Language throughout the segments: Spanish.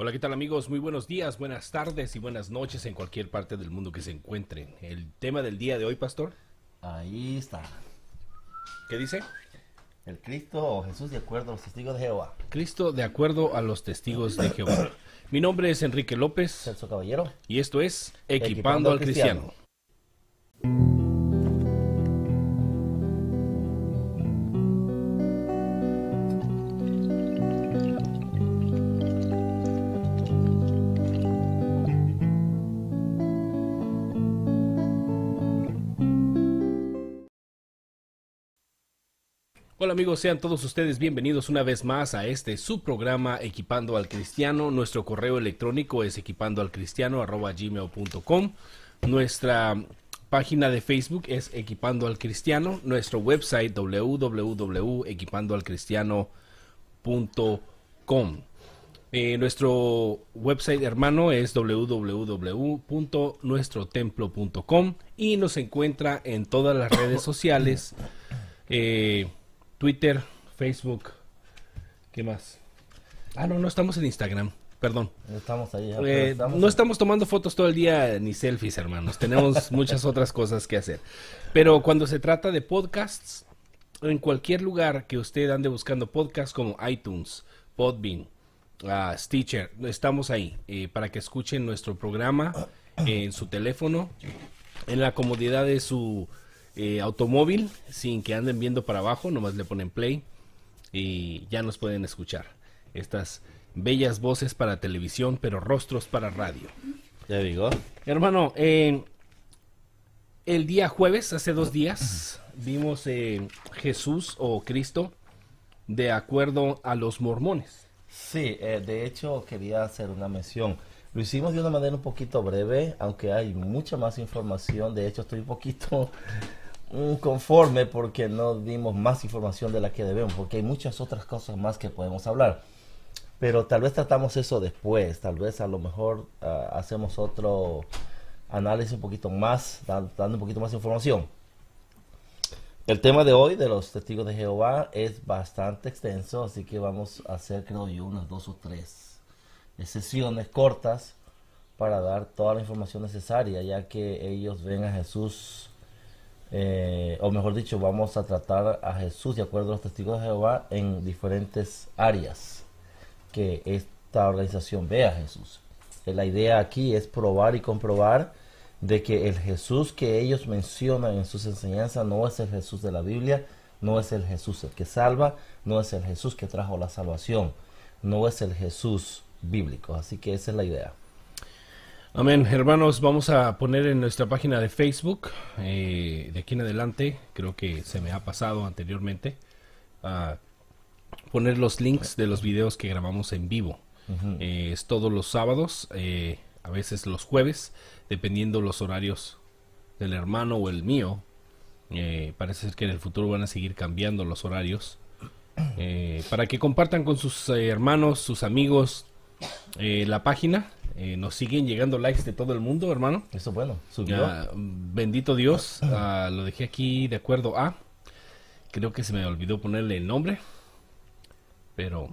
Hola, ¿qué tal amigos? Muy buenos días, buenas tardes y buenas noches en cualquier parte del mundo que se encuentren. El tema del día de hoy, pastor, Ahí está. ¿qué dice? El Cristo o Jesús de acuerdo a los testigos de Jehová. Cristo de acuerdo a los testigos de Jehová. Mi nombre es Enrique López Celso Caballero. y esto es Equipando Equipando al al Cristiano. Cristiano. Hola amigos, sean todos ustedes bienvenidos una vez más a este su programa Equipando al Cristiano. Nuestro correo electrónico es equipandoalcristiano@gmail.com. Nuestra página de Facebook es Equipando al Cristiano. Nuestro website www.equipandoalcristiano.com. Nuestro website hermano es www.nuestrotemplo.com y nos encuentra en todas las redes sociales. Twitter, Facebook, ¿qué más? No estamos en Instagram, perdón. Estamos ahí. No estamos tomando fotos todo el día ni selfies, hermanos. Tenemos muchas otras cosas que hacer. Pero cuando se trata de podcasts, en cualquier lugar que usted ande buscando podcasts como iTunes, Podbean, Stitcher, estamos ahí para que escuchen nuestro programa en su teléfono, en la comodidad de su automóvil, sin que anden viendo para abajo. Nomás le ponen play y ya nos pueden escuchar. Estas bellas voces para televisión, pero rostros para radio. Ya digo. Hermano, el día jueves, hace 2 días, vimos Jesús o Cristo de acuerdo a los mormones. Sí, de hecho quería hacer una mención. Lo hicimos de una manera un poquito breve, aunque hay mucha más información. De hecho estoy un poquito conforme porque no dimos más información de la que debemos, porque hay muchas otras cosas más que podemos hablar. Pero tal vez tratamos eso después, tal vez a lo mejor hacemos otro análisis un poquito más, dando un poquito más información. El tema de hoy de los testigos de Jehová es bastante extenso, así que vamos a hacer, creo yo, unas 2 o 3 sesiones cortas para dar toda la información necesaria, ya que ellos ven a Jesús, o mejor dicho, vamos a tratar a Jesús de acuerdo a los testigos de Jehová en diferentes áreas que esta organización ve a Jesús. La idea aquí es probar y comprobar de que el Jesús que ellos mencionan en sus enseñanzas no es el Jesús de la Biblia, no es el Jesús el que salva, no es el Jesús que trajo la salvación, no es el Jesús bíblico. Así que esa es la idea. Amén, hermanos, vamos a poner en nuestra página de Facebook, de aquí en adelante, creo que se me ha pasado anteriormente, a poner los links de los videos que grabamos en vivo. Es todos los sábados, a veces los jueves, dependiendo los horarios del hermano o el mío. Parece ser que en el futuro van a seguir cambiando los horarios, para que compartan con sus hermanos, sus amigos, la página. Nos siguen llegando likes de todo el mundo, hermano. Eso es bueno, subió. Bendito Dios. Lo dejé aquí de acuerdo a... Creo que se me olvidó ponerle el nombre, pero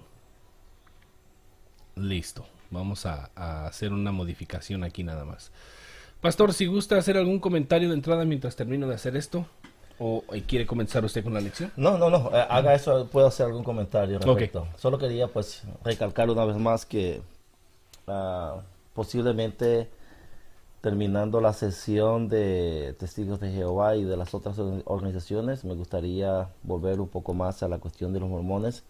listo. Vamos a hacer una modificación aquí nada más. Pastor, si gusta hacer algún comentario de entrada mientras termino de hacer esto, o quiere comenzar usted con la lección. No, haga eso, puedo hacer algún comentario al respecto. Okay. Solo quería pues recalcar una vez más que posiblemente terminando la sesión de Testigos de Jehová y de las otras organizaciones, me gustaría volver un poco más a la cuestión de los mormones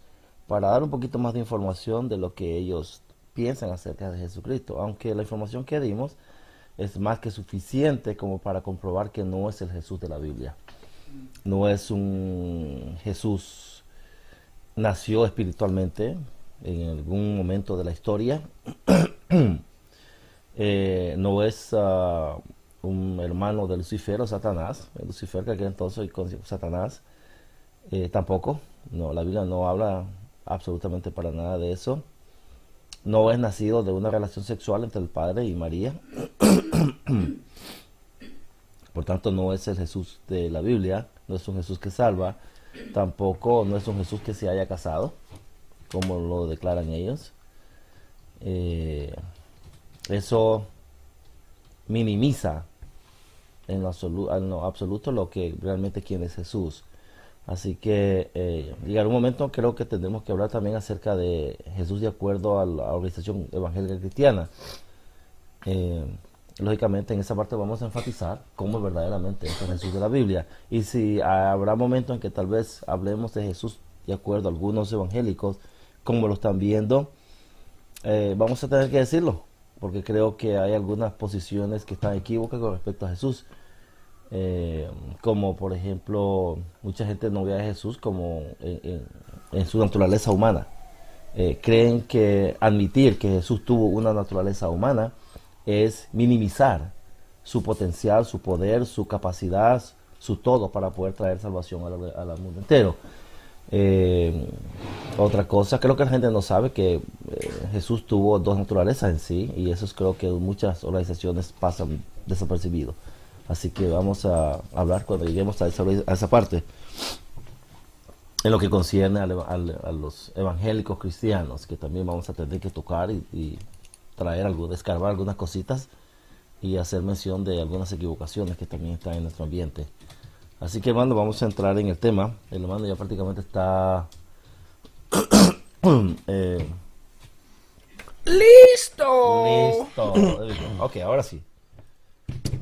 para dar un poquito más de información de lo que ellos piensan acerca de Jesucristo, aunque la información que dimos es más que suficiente como para comprobar que no es el Jesús de la Biblia. No es un Jesús, nació espiritualmente en algún momento de la historia. No es un hermano de Lucifer o Satanás. Lucifer que aquel entonces con Satanás tampoco. No, la Biblia no habla absolutamente para nada de eso. No es nacido de una relación sexual entre el Padre y María. Por tanto, no es el Jesús de la Biblia, no es un Jesús que salva, tampoco no es un Jesús que se haya casado, como lo declaran ellos. eso minimiza en lo absoluto lo que realmente quién es Jesús. Así que llegará un momento, creo que tendremos que hablar también acerca de Jesús de acuerdo a la organización evangélica cristiana. Lógicamente en esa parte vamos a enfatizar cómo verdaderamente es el Jesús de la Biblia. Y si habrá momentos en que tal vez hablemos de Jesús de acuerdo a algunos evangélicos, como lo están viendo, vamos a tener que decirlo, porque creo que hay algunas posiciones que están equívocas con respecto a Jesús. Como por ejemplo, mucha gente no ve a Jesús como en su naturaleza humana. Creen que admitir que Jesús tuvo una naturaleza humana es minimizar su potencial, su poder, su capacidad, su todo para poder traer salvación al mundo entero. Otra cosa, creo que la gente no sabe que Jesús tuvo dos naturalezas en sí, y eso creo que muchas organizaciones pasan desapercibido. Así que vamos a hablar cuando lleguemos a esa parte, en lo que concierne a los evangélicos cristianos, que también vamos a tener que tocar y traer escarbar algunas cositas y hacer mención de algunas equivocaciones que también están en nuestro ambiente. Así que, hermano, vamos a entrar en el tema. El hermano ya prácticamente está ¡Listo! listo. Ok, ahora sí.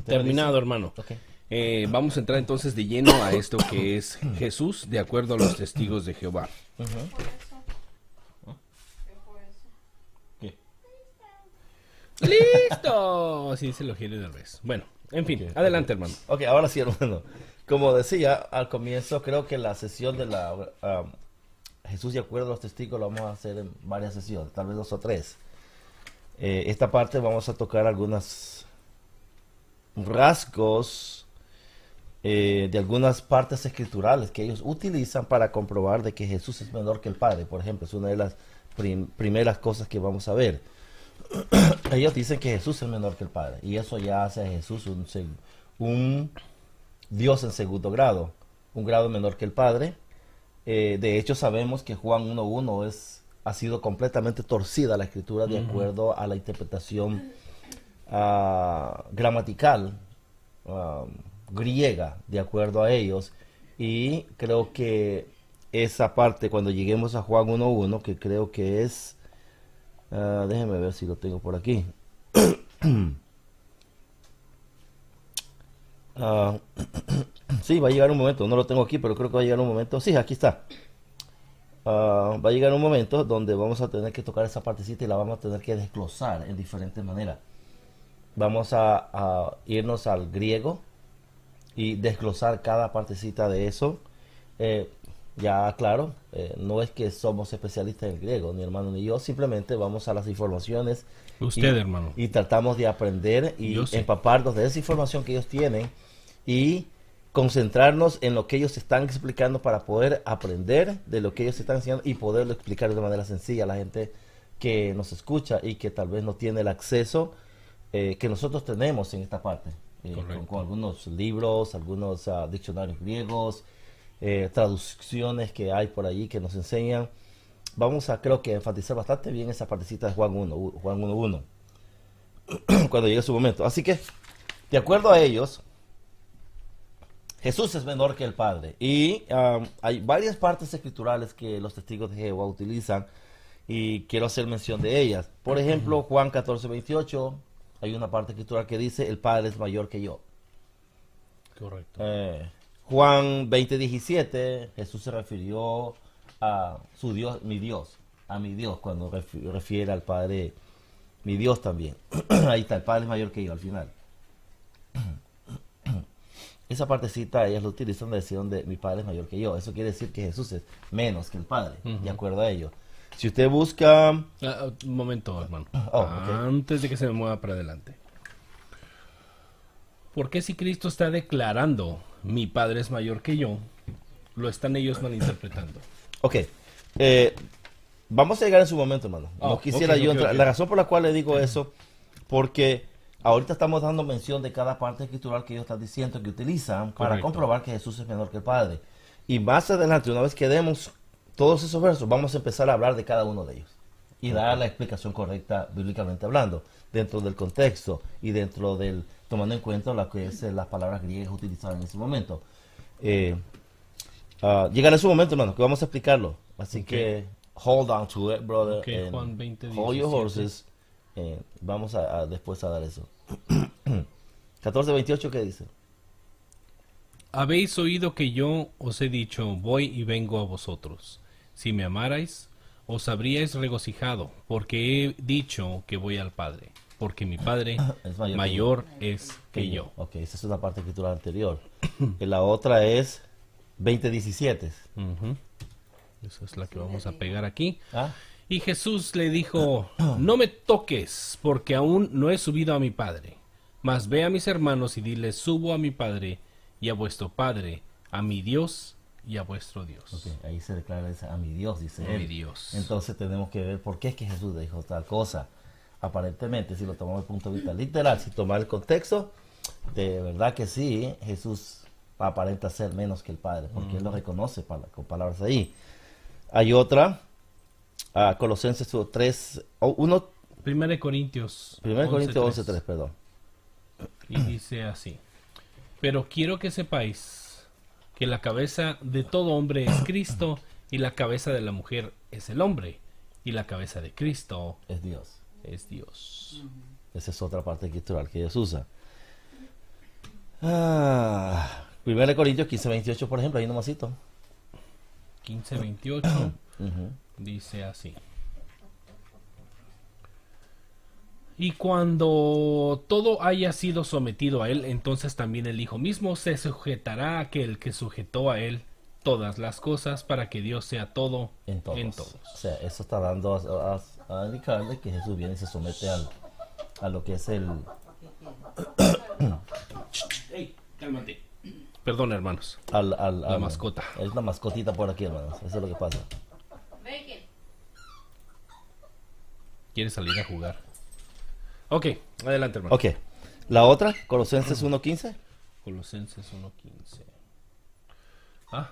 Terminado, hermano. Okay. Vamos a entrar entonces de lleno a esto que es Jesús de acuerdo a los testigos de Jehová. ¿Qué? ¡Listo! Así se lo quiere del revés. Bueno, en fin, Okay. adelante, hermano. Ok, ahora sí, hermano. Como decía al comienzo, creo que la sesión de Jesús de acuerdo a los testigos lo vamos a hacer en varias sesiones, tal vez 2 o 3. Esta parte vamos a tocar algunos rasgos de algunas partes escriturales que ellos utilizan para comprobar de que Jesús es menor que el Padre. Por ejemplo, es una de las primeras cosas que vamos a ver. Ellos dicen que Jesús es menor que el Padre, y eso ya hace a Jesús un Dios en segundo grado, un grado menor que el Padre. De hecho, sabemos que Juan 1:1 ha sido completamente torcida la escritura de acuerdo a la interpretación gramatical griega, de acuerdo a ellos. Y creo que esa parte, cuando lleguemos a Juan 1:1, que creo que es, déjenme ver si lo tengo por aquí. Sí, va a llegar un momento, no lo tengo aquí, pero creo que va a llegar un momento. Sí, aquí está. Va a llegar un momento donde vamos a tener que tocar esa partecita y la vamos a tener que desglosar en diferentes maneras. Vamos a irnos al griego y desglosar cada partecita de eso. Ya, claro, no es que somos especialistas en el griego, ni hermano ni yo, simplemente vamos a las informaciones. Usted, hermano. Y tratamos de aprender y empaparnos de esa información que ellos tienen y concentrarnos en lo que ellos están explicando para poder aprender de lo que ellos están enseñando y poderlo explicar de manera sencilla a la gente que nos escucha y que tal vez no tiene el acceso que nosotros tenemos en esta parte, con algunos libros, algunos diccionarios griegos, traducciones que hay por allí que nos enseñan. Vamos a, creo que, enfatizar bastante bien esa partecita de Juan 1:1 cuando llegue su momento. Así que, de acuerdo a ellos, Jesús es menor que el Padre. Y hay varias partes escriturales que los testigos de Jehová utilizan y quiero hacer mención de ellas. Por ejemplo, Juan 14:28, hay una parte escritural que dice: el Padre es mayor que yo. Correcto. Juan 20:17, Jesús se refirió a su Dios, a mi Dios, cuando refiere al Padre, mi Dios también. Ahí está, el Padre es mayor que yo al final. Esa partecita ellos lo utilizan de decir de mi Padre es mayor que yo. Eso quiere decir que Jesús es menos que el Padre, de acuerdo a ello. Si usted busca... un momento, hermano. Okay. Antes de que se me mueva para adelante. ¿Por qué si Cristo está declarando mi Padre es mayor que yo, lo están ellos malinterpretando? Ok. Vamos a llegar en su momento, hermano. No quisiera yo entrar. La razón por la cual le digo eso, porque ahorita estamos dando mención de cada parte escritural que ellos están diciendo que utilizan para comprobar que Jesús es menor que el Padre. Y más adelante, una vez que demos todos esos versos, vamos a empezar a hablar de cada uno de ellos. y dar la explicación correcta bíblicamente hablando, dentro del contexto y dentro del, tomando en cuenta lo que es las palabras griegas utilizadas en ese momento. Llegará su momento, hermano, que vamos a explicarlo. Así que hold on to it, brother. Ok, Juan 20, Hold your 17. horses. Vamos a después a dar eso. 14:28, ¿qué dice? Habéis oído que yo os he dicho, voy y vengo a vosotros. Si me amarais, os habríais regocijado, porque he dicho que voy al Padre, porque mi Padre Es mayor es que yo. Ok, esa es una parte escritural anterior. Y la otra es 20:17. Ujú. Esa es la que vamos a pegar aquí. ¿Ah? Y Jesús le dijo, no me toques, porque aún no he subido a mi Padre. Mas ve a mis hermanos y diles, subo a mi Padre y a vuestro Padre, a mi Dios y a vuestro Dios. Ok, ahí se declara a mi Dios, dice A él. mi Dios. Entonces tenemos que ver por qué es que Jesús dijo tal cosa. Aparentemente, si lo tomamos desde el punto de vista literal, si tomar el contexto, de verdad que sí, Jesús aparenta ser menos que el Padre, porque él lo reconoce con palabras ahí. Hay otra, Colosenses 3, 1, 1 Corintios 1 Corintios 11:3. 11:3, perdón. Y dice así: pero quiero que sepáis que la cabeza de todo hombre es Cristo, y la cabeza de la mujer es el hombre, y la cabeza de Cristo Es Dios. es Dios. Esa es otra parte escritural que ellos usan. 1 Corintios 15:28, por ejemplo, ahí nomasito. 15:28 Ujú. dice así: y cuando todo haya sido sometido a él, entonces también el Hijo mismo se sujetará a aquel que sujetó a él todas las cosas, para que Dios sea todo En todos. en todos. O sea, eso está dando a indicarle que Jesús viene y se somete a lo que es el... Ey, cálmate. Perdón, hermanos. La mascota. Es la mascotita por aquí, hermanos. Eso es lo que pasa. ¿Quieres salir a jugar? Ok, adelante, hermano. Ok. La otra, Colosenses 1:15. Colosenses 1:15. Ah,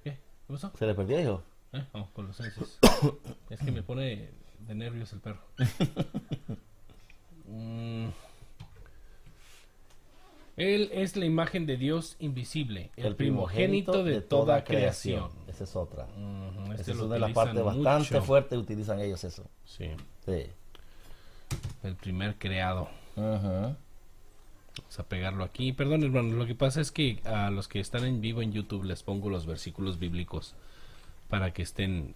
¿qué? ¿Qué pasó? ¿Se le perdió, hijo? Oh, Colosenses. Es que me pone de nervios el perro. Él es la imagen de Dios invisible, el primogénito de toda creación. Esa es otra. Ujú, Esa es lo una de las utilizan partes bastante mucho. fuertes, utilizan ellos eso. Sí, Sí. el primer creado. Ujú. Vamos a pegarlo aquí. Perdón, hermanos, lo que pasa es que a los que están en vivo en YouTube les pongo los versículos bíblicos para que estén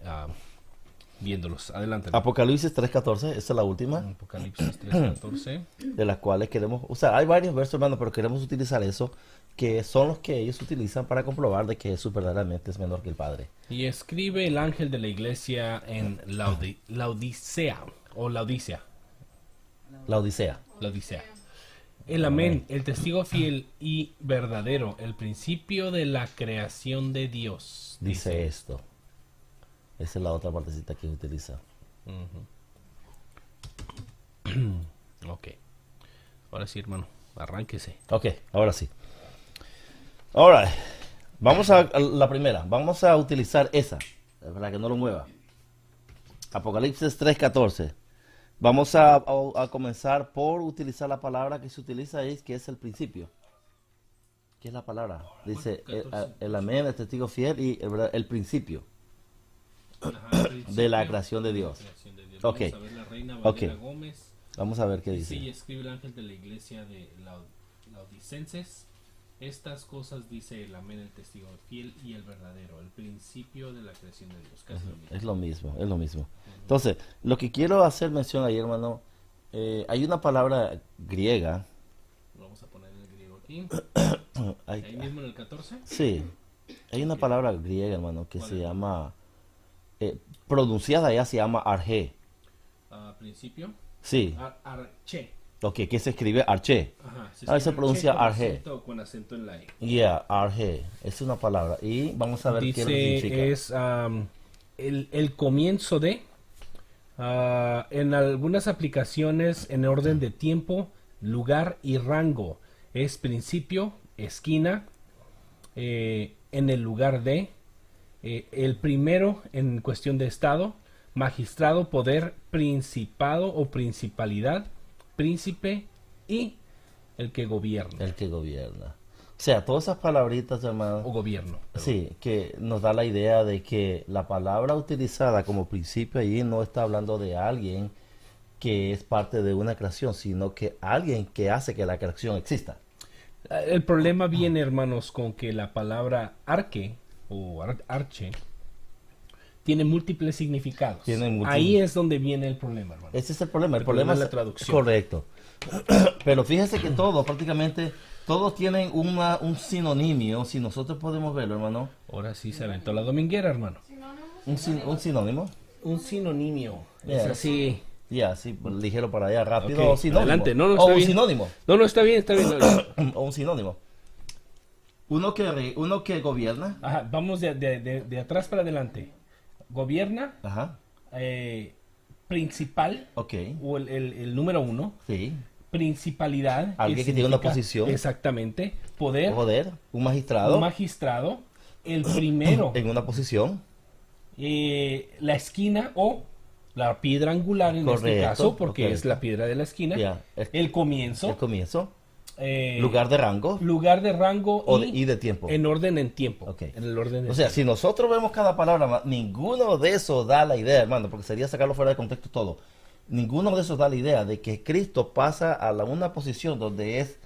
viéndolos. Adelante, hermano. Apocalipsis 3:14, esa es la última, Apocalipsis 3:14. de las cuales queremos, o sea, hay varios versos, hermano, pero queremos utilizar eso, que son los que ellos utilizan para comprobar de que Jesús verdaderamente es menor que el Padre. Y escribe el ángel de la iglesia en Laodicea, o Laodicea. La Odisea. Laodicea. El amén, el testigo fiel y verdadero, el principio de la creación de Dios. Dice esto. Esa es la otra partecita que utiliza. Ok. Ahora sí, hermano, arránquese. Ok, ahora sí. Ahora, vamos a la primera. Vamos a utilizar esa, para que no lo mueva. Apocalipsis 3:14. Vamos a comenzar por utilizar la palabra que se utiliza ahí, que es el principio. ¿Qué es la palabra? Dice el amén, el testigo fiel y el principio de la creación de Dios. Ok. Vamos a ver la reina Ok. Valera Gómez. Vamos a ver qué Sí, dice. escribe el ángel de la iglesia de Laodicenses. Estas cosas dice el amén, el testigo fiel y el verdadero, el principio de la creación de Dios. Casi lo mismo. Es lo mismo, es lo mismo. Entonces, lo que quiero hacer mención ahí, hermano, hay una palabra griega. Vamos a poner el griego aquí. Ahí Ahí mismo en el 14. sí, hay una palabra griega, hermano, que ¿Cuál se es? llama, pronunciada ya se llama arge. Principio. Sí, Arche. ok, que se escribe arche. Ajá. Ah, se pronuncia con arge. acento, con acento en la E. Yeah, arge. Es una palabra. Y vamos a ver qué significa. Dice, es el comienzo de, en algunas aplicaciones en orden de tiempo, lugar y rango. Es principio, esquina, en el lugar de, el primero en cuestión de estado, magistrado, poder, principado o principalidad, príncipe y el que gobierna. El que gobierna. O sea, todas esas palabritas, hermano. O gobierno. Sí, que nos da la idea de que la palabra utilizada como principio allí no está hablando de alguien que es parte de una creación, sino que alguien que hace que la creación exista. El problema viene, hermanos, con que la palabra arque o arche tiene múltiples significados. Ahí es donde viene el problema, hermano. Ese es el problema. El problema es es la traducción. Correcto. Pero fíjese que prácticamente todos tienen un sinónimo, si nosotros podemos verlo, hermano. Ahora sí se aventó la dominguera, hermano. Un sinónimo. Un sinónimo. Yeah. Es así. Ya, sí, ligero para allá, rápido. Okay, O sinónimo. adelante. No, o está un bien. sinónimo. No, está bien, está bien. O un sinónimo. Uno que gobierna. Ajá, vamos de atrás para adelante. Gobierna, Ajá. principal, Ok. o el número uno. Sí. Principalidad. Alguien que tiene una posición. Exactamente. Poder. Un magistrado. Un magistrado. El primero. En una posición. La esquina o la piedra angular en Correcto, este caso, porque correcto. es la piedra de la esquina. Ya. El comienzo. El comienzo. eh, Lugar de rango. lugar de rango Y de tiempo. en orden en tiempo. Ok. En el orden de O sea, tiempo. si nosotros vemos cada palabra, ninguno de esos da la idea, hermano, porque sería sacarlo fuera de contexto todo. Ninguno de esos da la idea de que Cristo pasa a una posición donde es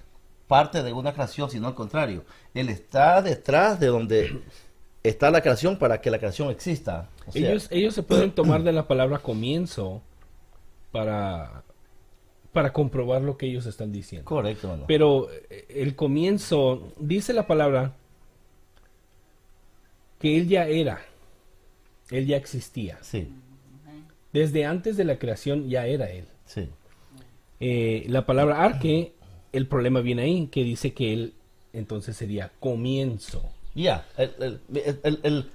parte de una creación, sino al contrario. Él está detrás de donde está la creación para que la creación exista. O sea, Ellos se pueden tomar de la palabra comienzo para comprobar lo que ellos están diciendo. correcto, hermano. Pero el comienzo, dice la palabra que él ya era, él ya existía. Sí, Desde antes de la creación ya era él. sí. La palabra arque, el problema viene ahí, que dice que él entonces sería comienzo. Ya,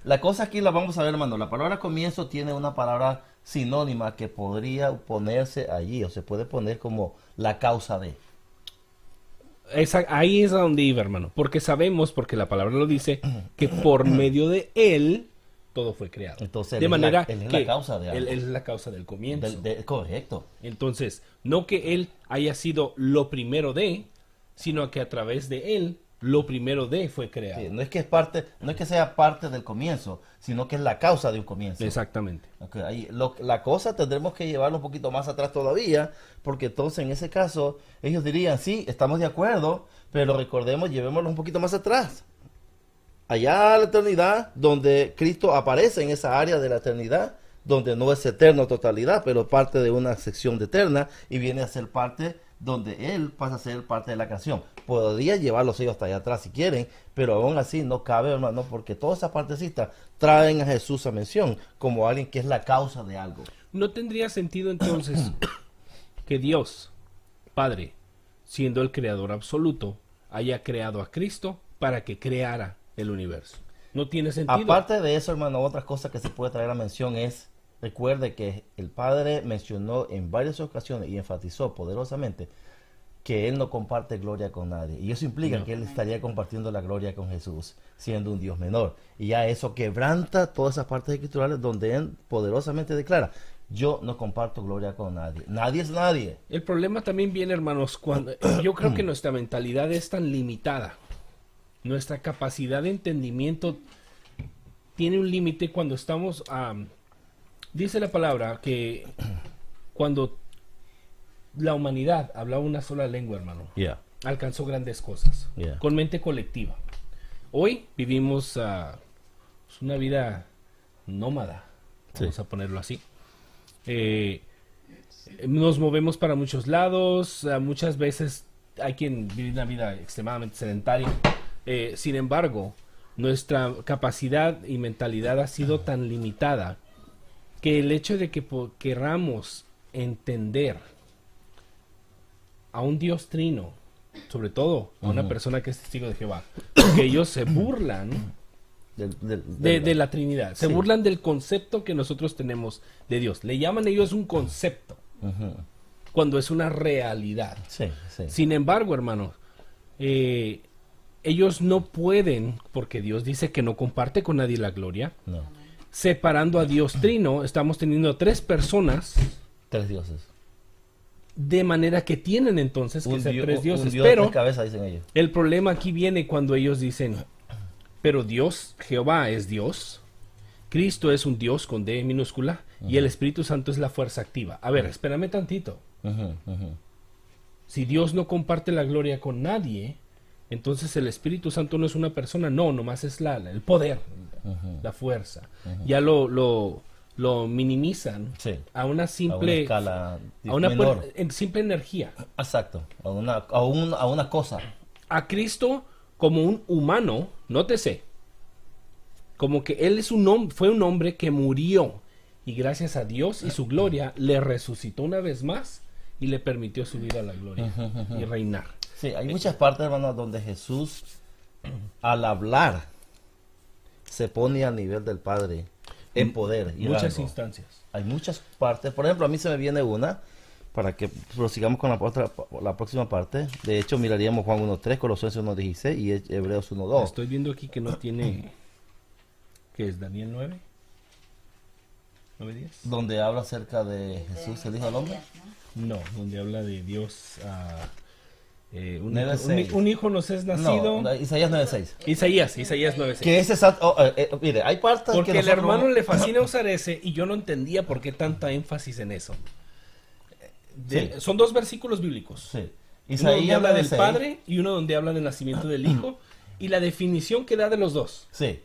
la cosa aquí la vamos a ver, hermano. La palabra comienzo tiene una palabra sinónima que podría ponerse allí, o se puede poner como la causa de. Ahí es a donde iba, hermano. Porque sabemos, porque la palabra lo dice, que por medio de él todo fue creado. Entonces, de manera él es que la causa de algo. él es la causa del comienzo. Correcto. Entonces, no que él haya sido lo primero de, sino que a través de él, lo primero de fue creado. Sí, no es que sea parte del comienzo, sino que es la causa de un comienzo. Exactamente. Ok, la cosa tendremos que llevarlo un poquito más atrás todavía, porque entonces en ese caso ellos dirían, sí, estamos de acuerdo, pero recordemos, llevémoslo un poquito más atrás. Allá a la eternidad, donde Cristo aparece en esa área de la eternidad, donde no es eterno totalidad, pero parte de una sección de eterna, y viene a ser parte donde Él pasa a ser parte de la creación. Podría llevarlos ellos hasta allá atrás si quieren, pero aún así no cabe, hermano, porque todas esas partecitas traen a Jesús a mención como alguien que es la causa de algo. ¿No tendría sentido entonces que Dios, Padre, siendo el creador absoluto, haya creado a Cristo para que creara el universo? No tiene sentido. Aparte de eso, hermano, otra cosa que se puede traer a mención es, recuerde que el Padre mencionó en varias ocasiones y enfatizó poderosamente que Él no comparte gloria con nadie. Y eso implica que Él estaría compartiendo la gloria con Jesús, siendo un Dios menor. Y ya eso quebranta todas esas partes escriturales donde Él poderosamente declara, yo no comparto gloria con nadie. Nadie es nadie. El problema también viene, hermanos, cuando yo creo que nuestra mentalidad es tan limitada. Nuestra capacidad de entendimiento tiene un límite cuando estamos... dice la palabra que cuando la humanidad hablaba una sola lengua, hermano, alcanzó grandes cosas, con mente colectiva. Hoy vivimos una vida nómada, vamos a ponerlo así. Nos movemos para muchos lados, muchas veces hay quien vive una vida extremadamente sedentaria. Sin embargo, nuestra capacidad y mentalidad ha sido tan limitada que el hecho de que querramos entender a un Dios trino, sobre todo a una persona que es testigo de Jehová, que ellos se burlan de la Trinidad, se burlan del concepto que nosotros tenemos de Dios. Le llaman ellos un concepto, cuando es una realidad. Sin embargo, hermanos, ellos no pueden, porque Dios dice que no comparte con nadie la gloria, separando a Dios Trino, estamos teniendo tres personas, Tres dioses. de manera que tienen entonces que ser tres dioses. Un dios Pero de cabeza, dicen ellos. el problema aquí viene cuando ellos dicen, pero Dios, Jehová es Dios, Cristo es un Dios con D minúscula, y el Espíritu Santo es la fuerza activa. A ver, espérame tantito. Si Dios no comparte la gloria con nadie, entonces el Espíritu Santo no es una persona, no, nomás es el poder, la fuerza. Ya lo minimizan Sí. a una A una simple, escala menor. menor. Simple energía. Exacto. A una cosa. A Cristo como un humano, nótese, como que él es fue un hombre que murió y gracias a Dios y su gloria le resucitó una vez más y le permitió subir a la gloria y reinar. Sí, hay muchas partes, hermano, donde Jesús, al hablar, se pone a nivel del Padre en poder y Muchas rango. instancias. Hay muchas partes. Por ejemplo, a mí se me viene una, para que prosigamos con la próxima parte. De hecho, miraríamos Juan 1.3, Colosenses 1.16 y Hebreos 1.2. Estoy viendo aquí que no tiene, ¿qué es? ¿Daniel 9? ¿9:10? Donde habla acerca de Jesús, el Hijo del Hombre. No, donde habla de Dios. Nueve, un hijo nos es nacido. No, Isaías 9.6. Isaías 9:6. Que es exacto. Mire, hay partes Porque que el nosotros hermano le fascina usar ese y yo no entendía por qué tanta énfasis en eso. Sí. Son dos versículos bíblicos. Sí. Uno donde Isaías habla del 9:6. Padre y uno donde habla del nacimiento del Hijo y la definición que da de los dos. Sí.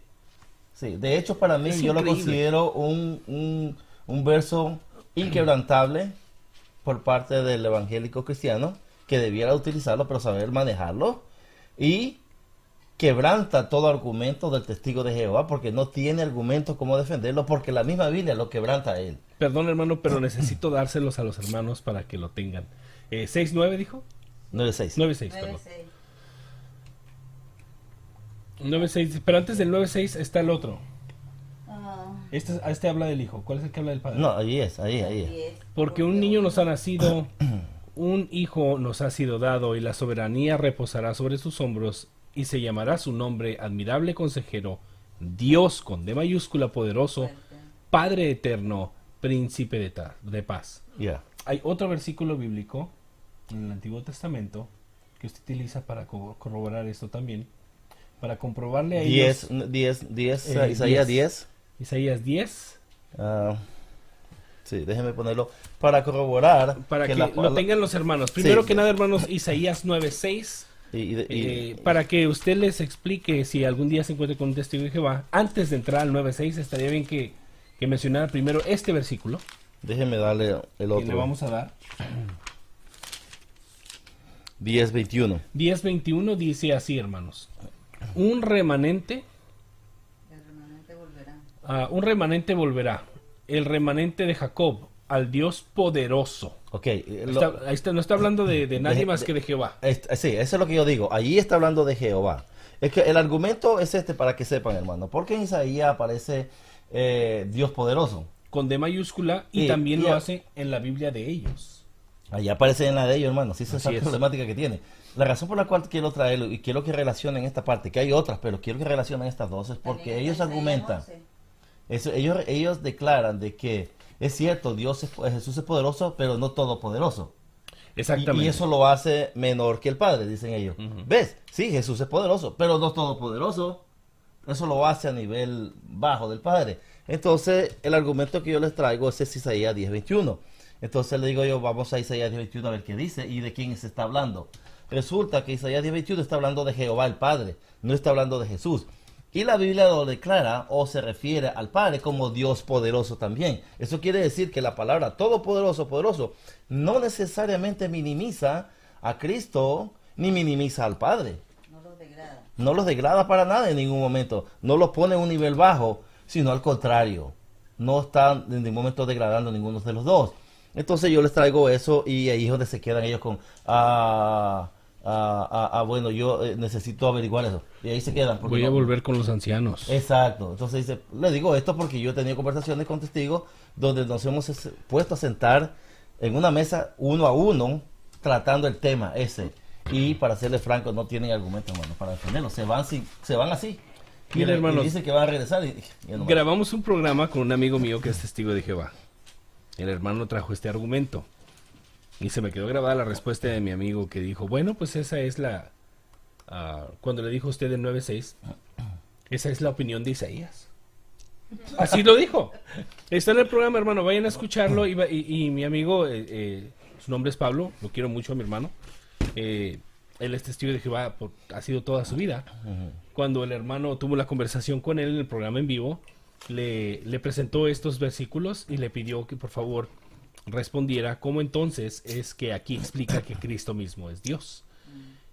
Sí. De hecho, para mí, Es yo lo increíble. considero un verso inquebrantable por parte del evangélico cristiano, que debiera utilizarlo, pero saber manejarlo, y quebranta todo argumento del testigo de Jehová, porque no tiene argumentos como defenderlo, porque la misma Biblia lo quebranta a él. Perdón, hermano, pero necesito dárselos a los hermanos para que lo tengan. 6:9 dijo. 9.6. 9:6, perdón. 9:6, pero antes del 9:6 está el otro. Este habla del Hijo. ¿Cuál es el que habla del Padre? No, ahí es. Porque un niño nos ha nacido, un hijo nos ha sido dado, y la soberanía reposará sobre sus hombros, y se llamará su nombre Admirable Consejero, Dios con D mayúscula poderoso, Padre eterno, Príncipe de paz. Ya. Hay otro versículo bíblico en el Antiguo Testamento que usted utiliza para corroborar esto también, para comprobarle a ellos. 10, Isaías 10. Isaías 10. Sí, déjeme ponerlo para corroborar. Para que lo tengan los hermanos. Primero que nada, hermanos, Isaías 9:6. Para que usted les explique si algún día se encuentre con un testigo de Jehová, antes de entrar al 9:6, estaría bien que mencionara primero este versículo. Déjeme darle el otro. Que le vamos a dar. 10:21. 10:21 dice así, hermanos. Un remanente volverá. El remanente de Jacob, al Dios poderoso. Ok. Ahí está, no está hablando de nadie más que de Jehová. Sí, eso es lo que yo digo. Allí está hablando de Jehová. Es que el argumento es este para que sepan, hermano. Porque en Isaías aparece Dios poderoso. Con D mayúscula y también lo hace en la Biblia de ellos. Allí aparece en la de ellos, hermano. Sí, esa es la es. problemática que tiene. La razón por la cual quiero traerlo y quiero que relacionen esta parte, que hay otras, pero quiero que relacionen estas dos, es porque ellos argumentan. Ellos declaran de que es cierto, Jesús es poderoso, pero no todopoderoso. Exactamente. Y eso lo hace menor que el Padre, dicen ellos. ¿Ves? Sí, Jesús es poderoso, pero no todopoderoso. Eso lo hace a nivel bajo del Padre. Entonces, el argumento que yo les traigo es Isaías 10:21. Entonces le digo yo, vamos a Isaías 10:21 a ver qué dice y de quién se está hablando. Resulta que Isaías 10:21 está hablando de Jehová el Padre, no está hablando de Jesús. Y la Biblia lo declara o se refiere al Padre como Dios poderoso también. Eso quiere decir que la palabra todopoderoso, poderoso, no necesariamente minimiza a Cristo ni minimiza al Padre. No los degrada para nada en ningún momento. No los pone en un nivel bajo, sino al contrario. No están en ningún momento degradando a ninguno de los dos. Entonces yo les traigo eso y ahí es donde se quedan ellos con... bueno, yo necesito averiguar eso. Y ahí se quedan. Voy a volver con los ancianos. Exacto. Entonces dice, le digo esto porque yo he tenido conversaciones con testigos donde nos hemos puesto a sentar en una mesa uno a uno tratando el tema ese. Y para serle franco, no tienen argumentos, hermano, para defenderlo. Se van así. Mira, hermanos, y dice que va a regresar. Grabamos un programa con un amigo mío que es testigo de Jehová. El hermano trajo este argumento. Y se me quedó grabada la respuesta de mi amigo que dijo, bueno, pues esa es la... cuando le dijo a usted el 9:6, esa es la opinión de Isaías. Así lo dijo. Está en el programa, hermano, vayan a escucharlo. Y mi amigo, su nombre es Pablo, lo quiero mucho a mi hermano. Él es testigo de Jehová, ha sido toda su vida. Cuando el hermano tuvo la conversación con él en el programa en vivo, le presentó estos versículos y le pidió que por favor respondiera cómo entonces es que aquí explica que Cristo mismo es Dios.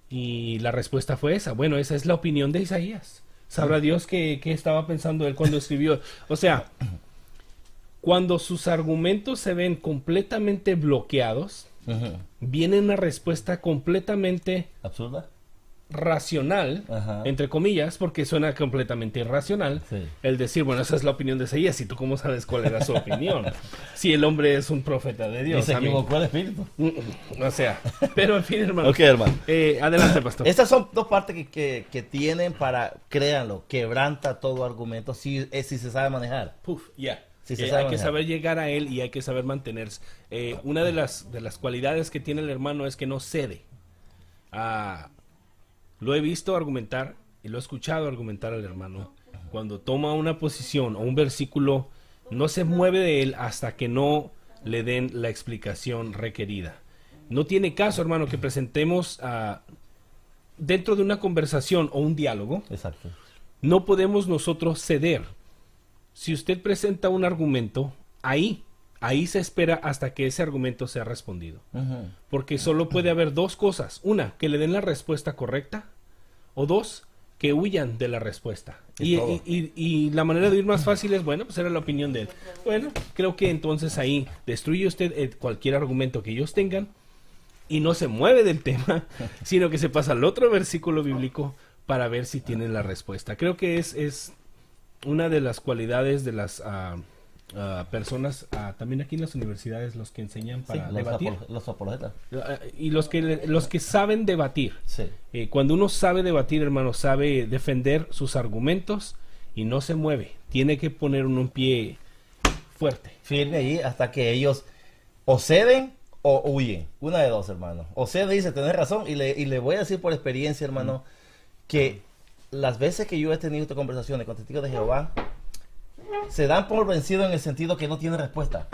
Y la respuesta fue esa. Bueno, esa es la opinión de Isaías. Sabrá Dios qué estaba pensando él cuando escribió. O sea, cuando sus argumentos se ven completamente bloqueados, viene una respuesta completamente absurda, racional, entre comillas, porque suena completamente irracional, el decir, bueno, esa es la opinión de Isaías, y tú cómo sabes cuál era su opinión, si el hombre es un profeta de Dios. Y se equivocó el espíritu. O sea, pero en fin, hermano. Ok, hermano. Adelante, pastor. Estas son dos partes que tienen para, créanlo, quebranta todo argumento si se sabe manejar. Ya. Sí, hay que saber llegar a él y hay que saber mantenerse. Una de las cualidades que tiene el hermano es que no cede. Lo he visto argumentar y lo he escuchado argumentar al hermano. Cuando toma una posición o un versículo, no se mueve de él hasta que no le den la explicación requerida. No tiene caso, hermano, que presentemos dentro de una conversación o un diálogo. Exacto. No podemos nosotros ceder. Si usted presenta un argumento, ahí se espera hasta que ese argumento sea respondido. Porque solo puede haber dos cosas. Una, que le den la respuesta correcta. O dos, que huyan de la respuesta. Y la manera de ir más fácil es, bueno, pues era la opinión de él. Bueno, creo que entonces ahí destruye usted cualquier argumento que ellos tengan y no se mueve del tema, sino que se pasa al otro versículo bíblico para ver si tienen la respuesta. Creo que es una de las cualidades de las personas, también aquí en las universidades, los que enseñan para debatir. Los apologetas. Y los que saben debatir. Sí. Cuando uno sabe debatir, hermano, sabe defender sus argumentos y no se mueve. Tiene que poner un pie fuerte. Firme allí hasta que ellos o ceden o huyen. Una de dos, hermano. O cede y dice, tenés razón. Y le voy a decir por experiencia, hermano, que las veces que yo he tenido estas conversaciones con testigos de Jehová, se dan por vencido en el sentido que no tiene respuesta.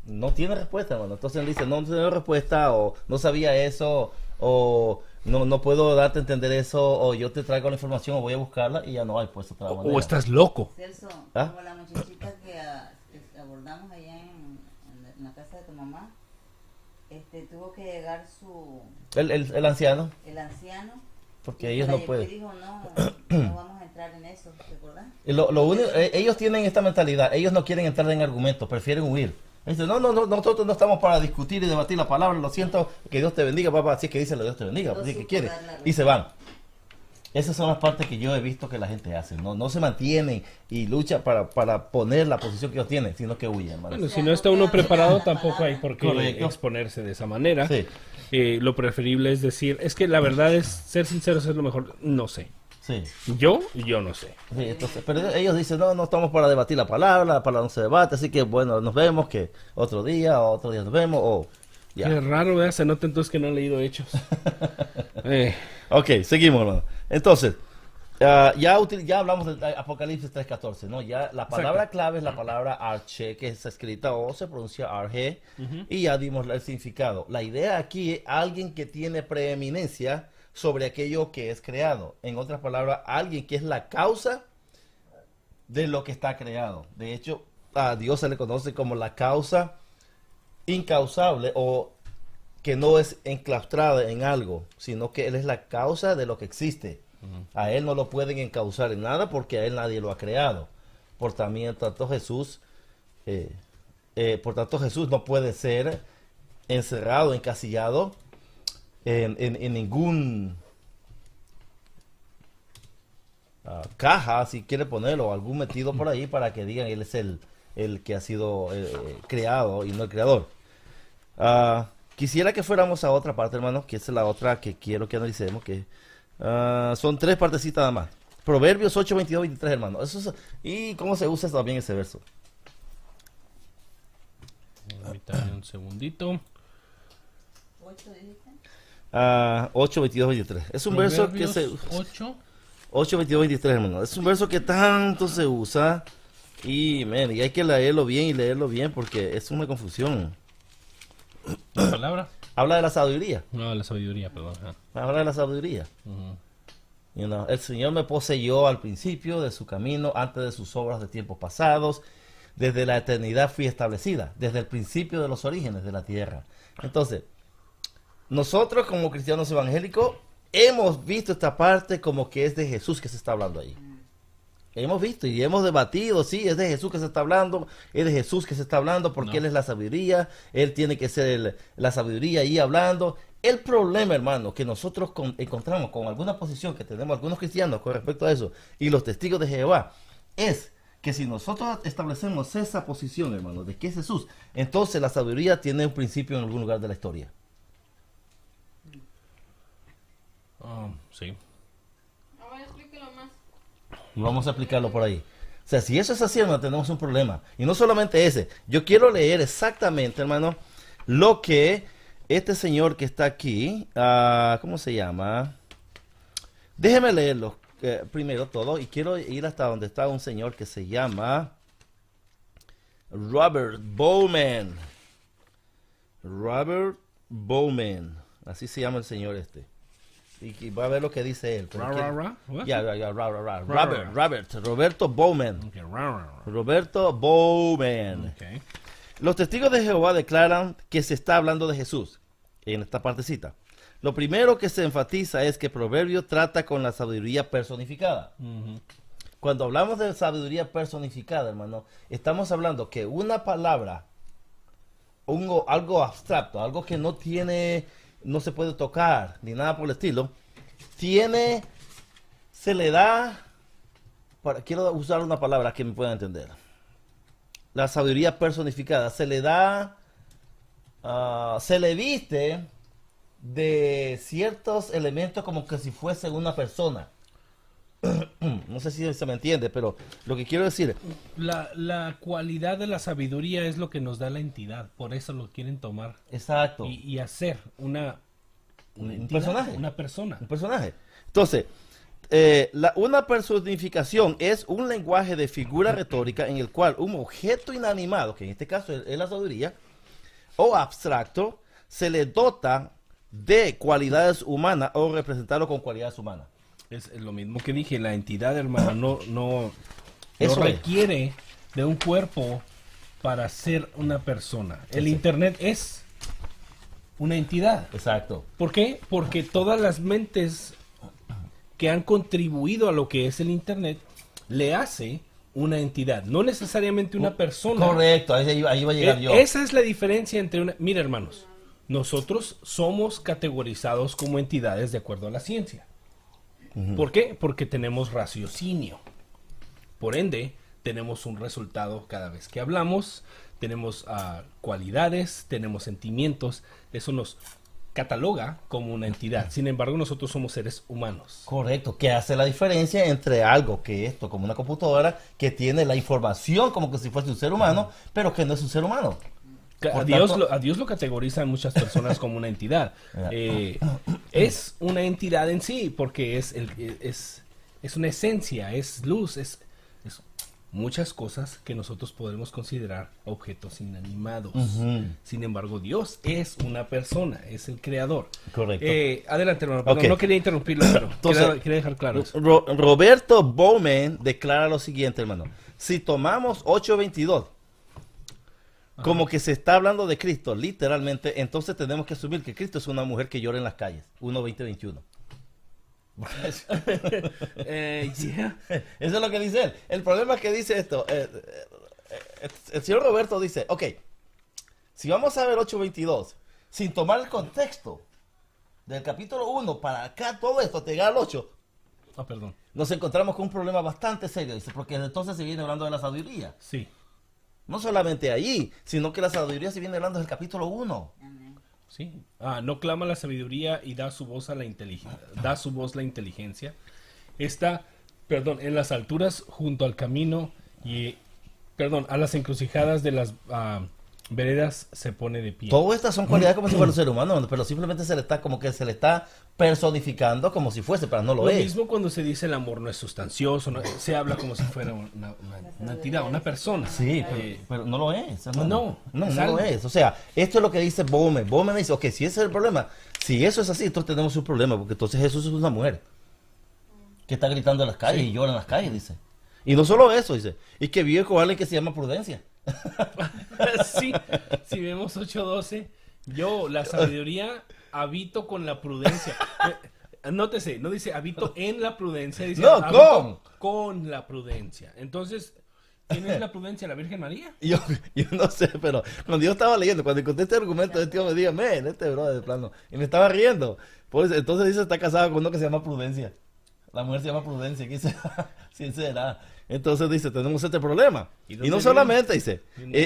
No tiene respuesta, hermano. Entonces él dice, no tiene respuesta, o no sabía eso, o no puedo darte a entender eso, o yo te traigo la información, o voy a buscarla, y ya no hay pues otra manera. O estás loco. Celso, como la muchachita que abordamos allá en la casa de tu mamá, tuvo que llegar el anciano. El anciano. Porque ellos no pueden. Dijo, no vamos a entrar en eso, ¿te acordás? Lo único, ellos tienen esta mentalidad, ellos no quieren entrar en argumentos, prefieren huir. Dicen, no, nosotros no estamos para discutir y debatir la palabra, lo siento, que Dios te bendiga, papá, así es que dice Dios te bendiga, así que quiere, y se van. Esas son las partes que yo he visto que la gente hace, no se mantienen y lucha para poner la posición que ellos tienen, sino que huyen, hermano. Bueno, si no está uno preparado, tampoco hay por qué exponerse de esa manera. Sí. Lo preferible es decir, es que la verdad es, ser sinceros es lo mejor, no sé. Sí. Yo no sé. Sí, entonces, pero ellos dicen, no estamos para debatir la palabra no se debate, así que bueno, nos vemos, que otro día nos vemos, o ya. Qué raro, ¿verdad? Se nota entonces que no han leído Hechos. Ok, seguimos, hermano. Entonces, ya hablamos de Apocalipsis 3:14, ¿no? Ya la palabra clave es la palabra arche, que es escrita o se pronuncia arge, y ya dimos el significado. La idea aquí es alguien que tiene preeminencia sobre aquello que es creado. En otras palabras, alguien que es la causa de lo que está creado. De hecho, a Dios se le conoce como la causa incausable, o que no es enclaustrada en algo, sino que Él es la causa de lo que existe. A Él no lo pueden encauzar en nada porque a Él nadie lo ha creado. Por tanto Jesús no puede ser encerrado, encasillado en ningún caja, si quiere ponerlo, o algún metido por ahí para que digan Él es el que ha sido creado y no el creador. Quisiera que fuéramos a otra parte, hermano, que es la otra que quiero que analicemos, que son tres partecitas nada más. Proverbios 8, 22, 23, hermano. ¿Y cómo se usa también ese verso? Permítame un segundito. 8 dijiste. 8, 22, 23. Es un verso que se... 8, 22, 23, hermano. Es un verso que tanto se usa. Y hay que leerlo bien porque es una confusión. ¿La palabra? Habla de la sabiduría. No, la sabiduría, perdón. Habla de la sabiduría. El Señor me poseyó al principio de su camino, antes de sus obras de tiempos pasados. Desde la eternidad fui establecida, desde el principio de los orígenes de la tierra. Entonces, nosotros como cristianos evangélicos hemos visto esta parte como que es de Jesús que se está hablando ahí. Hemos visto y hemos debatido, sí, es de Jesús que se está hablando, es de Jesús que se está hablando porque Él es la sabiduría, Él tiene que ser la sabiduría ahí hablando. El problema, hermano, que nosotros encontramos con alguna posición que tenemos algunos cristianos con respecto a eso y los testigos de Jehová, es que si nosotros establecemos esa posición, hermano, de que es Jesús, entonces la sabiduría tiene un principio en algún lugar de la historia. Sí. A ver, explíquelo más. Vamos a explicarlo por ahí. O sea, si eso es así, hermano, tenemos un problema. Y no solamente ese. Yo quiero leer exactamente, hermano, lo que este señor que está aquí, ¿cómo se llama? Déjeme leerlo primero todo. Y quiero ir hasta donde está un señor que se llama Robert Bowman. Robert Bowman. Así se llama el señor este. Y va a ver lo que dice él. Roberto Bowman. Okay. Roberto Bowman. Okay. Los testigos de Jehová declaran que se está hablando de Jesús en esta partecita. Lo primero que se enfatiza es que Proverbio trata con la sabiduría personificada. Cuando hablamos de sabiduría personificada, hermano, estamos hablando que una palabra, algo abstracto, algo que no tiene... no se puede tocar, ni nada por el estilo, se le da, quiero usar una palabra que me pueda entender, la sabiduría personificada, se le da, se le viste de ciertos elementos como que si fuese una persona. No sé si se me entiende, pero lo que quiero decir... La cualidad de la sabiduría es lo que nos da la entidad, por eso lo quieren tomar. Exacto. Y hacer un personaje. Una persona. Un personaje. Entonces, una personificación es un lenguaje de figura retórica en el cual un objeto inanimado, que en este caso es la sabiduría, o abstracto, se le dota de cualidades humanas o representarlo con cualidades humanas. Es lo mismo que dije, la entidad, hermano, no Eso requiere de un cuerpo para ser una persona. El Internet es una entidad. Exacto. ¿Por qué? Porque todas las mentes que han contribuido a lo que es el Internet le hace una entidad, no necesariamente una persona. Correcto, ahí va a llegar yo. Esa es la diferencia entre una... Mira, hermanos, nosotros somos categorizados como entidades de acuerdo a la ciencia. ¿Por qué? Porque tenemos raciocinio. Por ende, tenemos un resultado cada vez que hablamos, tenemos cualidades, tenemos sentimientos. Eso nos cataloga como una entidad. Sin embargo, nosotros somos seres humanos. Correcto, que hace la diferencia entre algo que esto, como una computadora, que tiene la información como que si fuese un ser humano, pero que no es un ser humano. A Dios lo categorizan muchas personas como una entidad. Es una entidad en sí, porque es una esencia, es luz, es muchas cosas que nosotros podemos considerar objetos inanimados. Sin embargo, Dios es una persona, es el creador. Correcto. Adelante, hermano. Perdón, no quería interrumpirlo, pero quería dejar claro eso. Roberto Bowman declara lo siguiente, hermano. Si tomamos 8:22 como que se está hablando de Cristo, literalmente, entonces tenemos que asumir que Cristo es una mujer que llora en las calles. 1:20-21. Yeah. Eso es lo que dice él. El problema es que dice esto. El señor Roberto dice, ok, si vamos a ver 8:22, sin tomar el contexto del capítulo 1 para acá, todo esto, te llega al 8, Perdón. nos encontramos con un problema bastante serio, dice, porque entonces se viene hablando de la sabiduría. Sí. No solamente allí, sino que la sabiduría se viene hablando del capítulo 1. Sí. No clama la sabiduría y da su voz a la inteligencia. Da su voz la inteligencia. Esta perdón, en las alturas junto al camino perdón, a las encrucijadas de las veredas se pone de pie. Todas estas son cualidades como si fuera un ser humano, pero simplemente se le está personificando como si fuese, pero no lo Lo es. mismo cuando se dice el amor no es sustancioso, se habla como si fuera una entidad, una persona. Sí, pero no lo es. No es lo algo. es. O sea, esto es lo que dice Bowman. Bowman dice, ok, si ese es el problema, si eso es así, entonces tenemos un problema, porque entonces Jesús es una mujer que está gritando en las calles y llora en las calles, dice. Y no solo eso, dice, y que vive con alguien que se llama Prudencia. Sí, si vemos 8:12, yo, la sabiduría, habito con la prudencia. Nótese, no dice habito en la prudencia, dice No, habito con la prudencia. Entonces, ¿quién es la prudencia? ¿La Virgen María? Yo no sé, pero cuando yo estaba leyendo, cuando encontré este argumento, el tío me dijo, bro, de plano, y me estaba riendo. Pues, entonces dice, está casado con uno que se llama Prudencia. La mujer se llama Prudencia, ¿quién será? ¿Quién será? Entonces dice, tenemos este problema. Y no solamente, dice,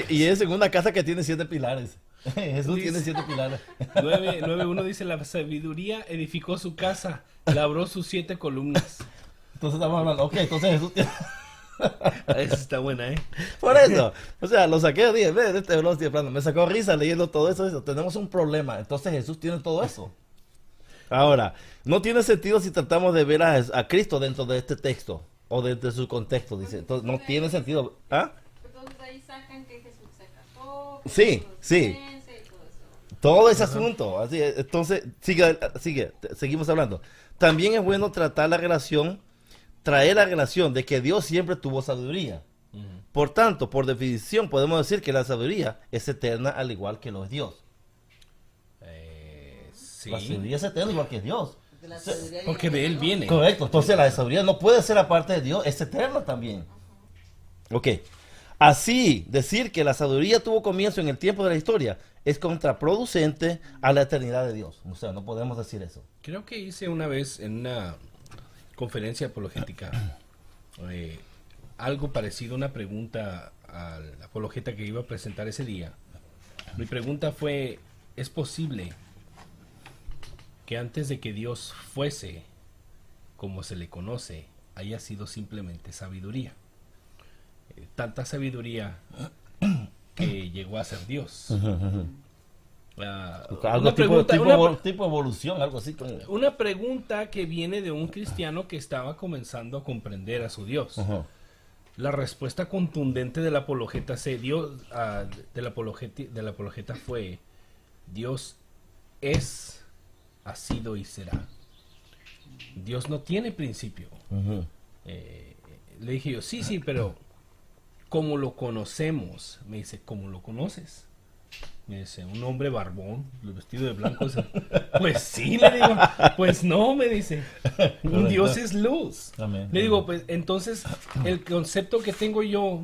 y es en una casa que tiene 7 pilares. Jesús tiene 7 pilares. 9:1 dice, la sabiduría edificó su casa, labró sus 7 columnas. Entonces estamos hablando, ok, entonces Jesús tiene... Esa está buena, ¿eh? Por eso, o sea, lo saqué, dije, este bro, de plano, me sacó risa leyendo todo eso, tenemos un problema, entonces Jesús tiene todo eso. Ahora, no tiene sentido si tratamos de ver a Cristo dentro de este texto, o dentro de su contexto, dice, entonces no tiene sentido, ¿ah? Entonces ahí sacan que Jesús se casó. Sí, sí. Y todo eso. Todo ese asunto, así es. Entonces, seguimos hablando. También es bueno traer la relación de que Dios siempre tuvo sabiduría. Por tanto, por definición, podemos decir que la sabiduría es eterna al igual que lo es Dios. Sí. La sabiduría es eterna igual que Dios. Porque la sabiduría Porque de él viene. Correcto, entonces la sabiduría no puede ser aparte de Dios, es eterna también. Ok, así decir que la sabiduría tuvo comienzo en el tiempo de la historia es contraproducente a la eternidad de Dios. O sea, no podemos decir eso. Creo que hice una vez en una conferencia apologética algo parecido, una pregunta al apologeta que iba a presentar ese día. Mi pregunta fue, ¿es posible que antes de que Dios fuese como se le conoce, haya sido simplemente sabiduría? Tanta sabiduría que llegó a ser Dios. Algo tipo evolución, algo así. Una pregunta que viene de un cristiano que estaba comenzando a comprender a su Dios. La respuesta contundente del apologeta del apologeta fue: Dios es, ha sido y será. Dios no tiene principio. Le dije yo, sí, pero ¿cómo lo conocemos? Me dice, ¿cómo lo conoces? Me dice, un hombre barbón, vestido de blanco. Pues sí, le digo. Pues no, me dice. Un Dios es luz. Amén. Le digo, pues entonces el concepto que tengo yo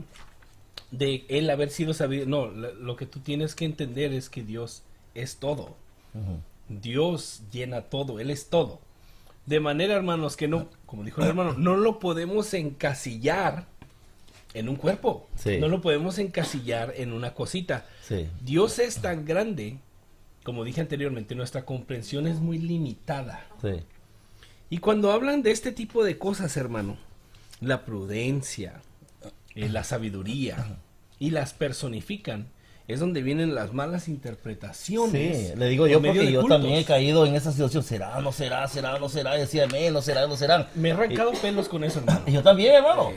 de él haber sido sabido, no, lo que tú tienes que entender es que Dios es todo. Dios llena todo, Él es todo. De manera, hermanos, que no, como dijo el hermano, no lo podemos encasillar en un cuerpo. Sí. No lo podemos encasillar en una cosita. Sí. Dios es tan grande, como dije anteriormente, nuestra comprensión es muy limitada. Sí. Y cuando hablan de este tipo de cosas, hermano, la prudencia, la sabiduría, y las personifican, es donde vienen las malas interpretaciones. Sí, le digo yo por medio porque de yo cultos. también he caído en esa situación. ¿Será, no será, será, no será? Y decía, no será, no será. Me he arrancado pelos con eso, hermano. Y yo también, hermano.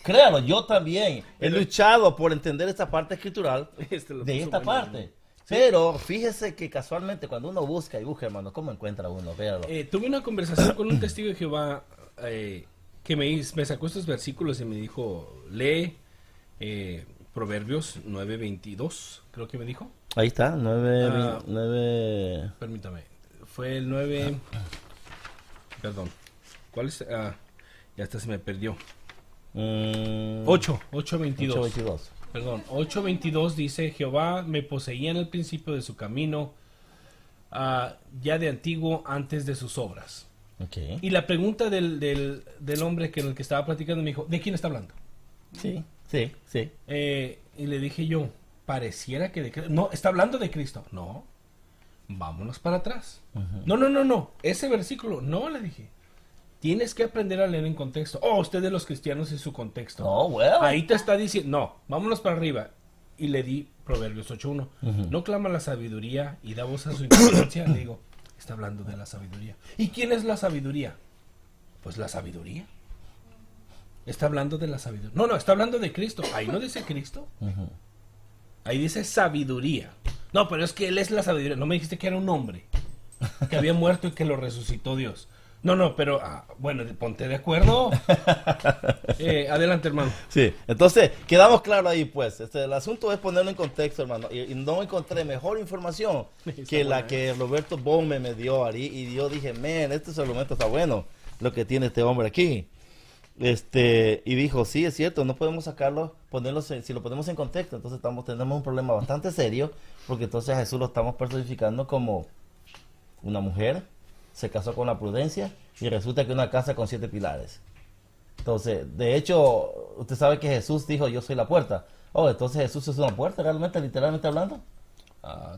Créalo, yo también he luchado por entender esta parte escritural Lo de puso esta bueno, parte. hermano. Pero fíjese que casualmente cuando uno busca y busca, hermano, ¿cómo encuentra uno? Véalo. Tuve una conversación con un testigo de Jehová que me sacó estos versículos y me dijo, lee Proverbios 9:22, creo que me dijo. Ahí está, 9. Permítame, fue el 9, perdón, ¿cuál es? Ya hasta se me perdió. 8:22. 8:22. Perdón, 8:22 dice, Jehová me poseía en el principio de su camino, ya de antiguo antes de sus obras. Okay. Y la pregunta del hombre con el que estaba platicando me dijo, ¿de quién está hablando? Sí. Y le dije yo, pareciera que de Cristo. No, está hablando de Cristo. No, vámonos para atrás. No, ese versículo, no, le dije. Tienes que aprender a leer en contexto. Oh, ustedes los cristianos en su contexto. Oh, well. Ahí te está diciendo, no, vámonos para arriba. Y le di Proverbios 8.1. No clama la sabiduría y da voz a su inteligencia. Le digo, está hablando de la sabiduría. ¿Y quién es la sabiduría? Pues la sabiduría. Está hablando de la sabiduría. No, está hablando de Cristo. Ahí no dice Cristo. Ahí dice sabiduría. No, pero es que Él es la sabiduría. No me dijiste que era un hombre que había muerto y que lo resucitó Dios. No, pero bueno, ponte de acuerdo. Adelante, hermano. Sí, entonces quedamos claros ahí, pues. El asunto es ponerlo en contexto, hermano. Y no encontré mejor información que la que Roberto Bome me dio ahí. Y yo dije, man, este argumento está bueno, lo que tiene este hombre aquí. Y dijo, sí, es cierto, no podemos sacarlo, si lo ponemos en contexto, entonces tenemos un problema bastante serio, porque entonces a Jesús lo estamos personificando como una mujer, se casó con la prudencia, y resulta que una casa con 7 pilares. Entonces, de hecho, usted sabe que Jesús dijo, yo soy la puerta. Oh, entonces Jesús es una puerta, realmente, literalmente hablando.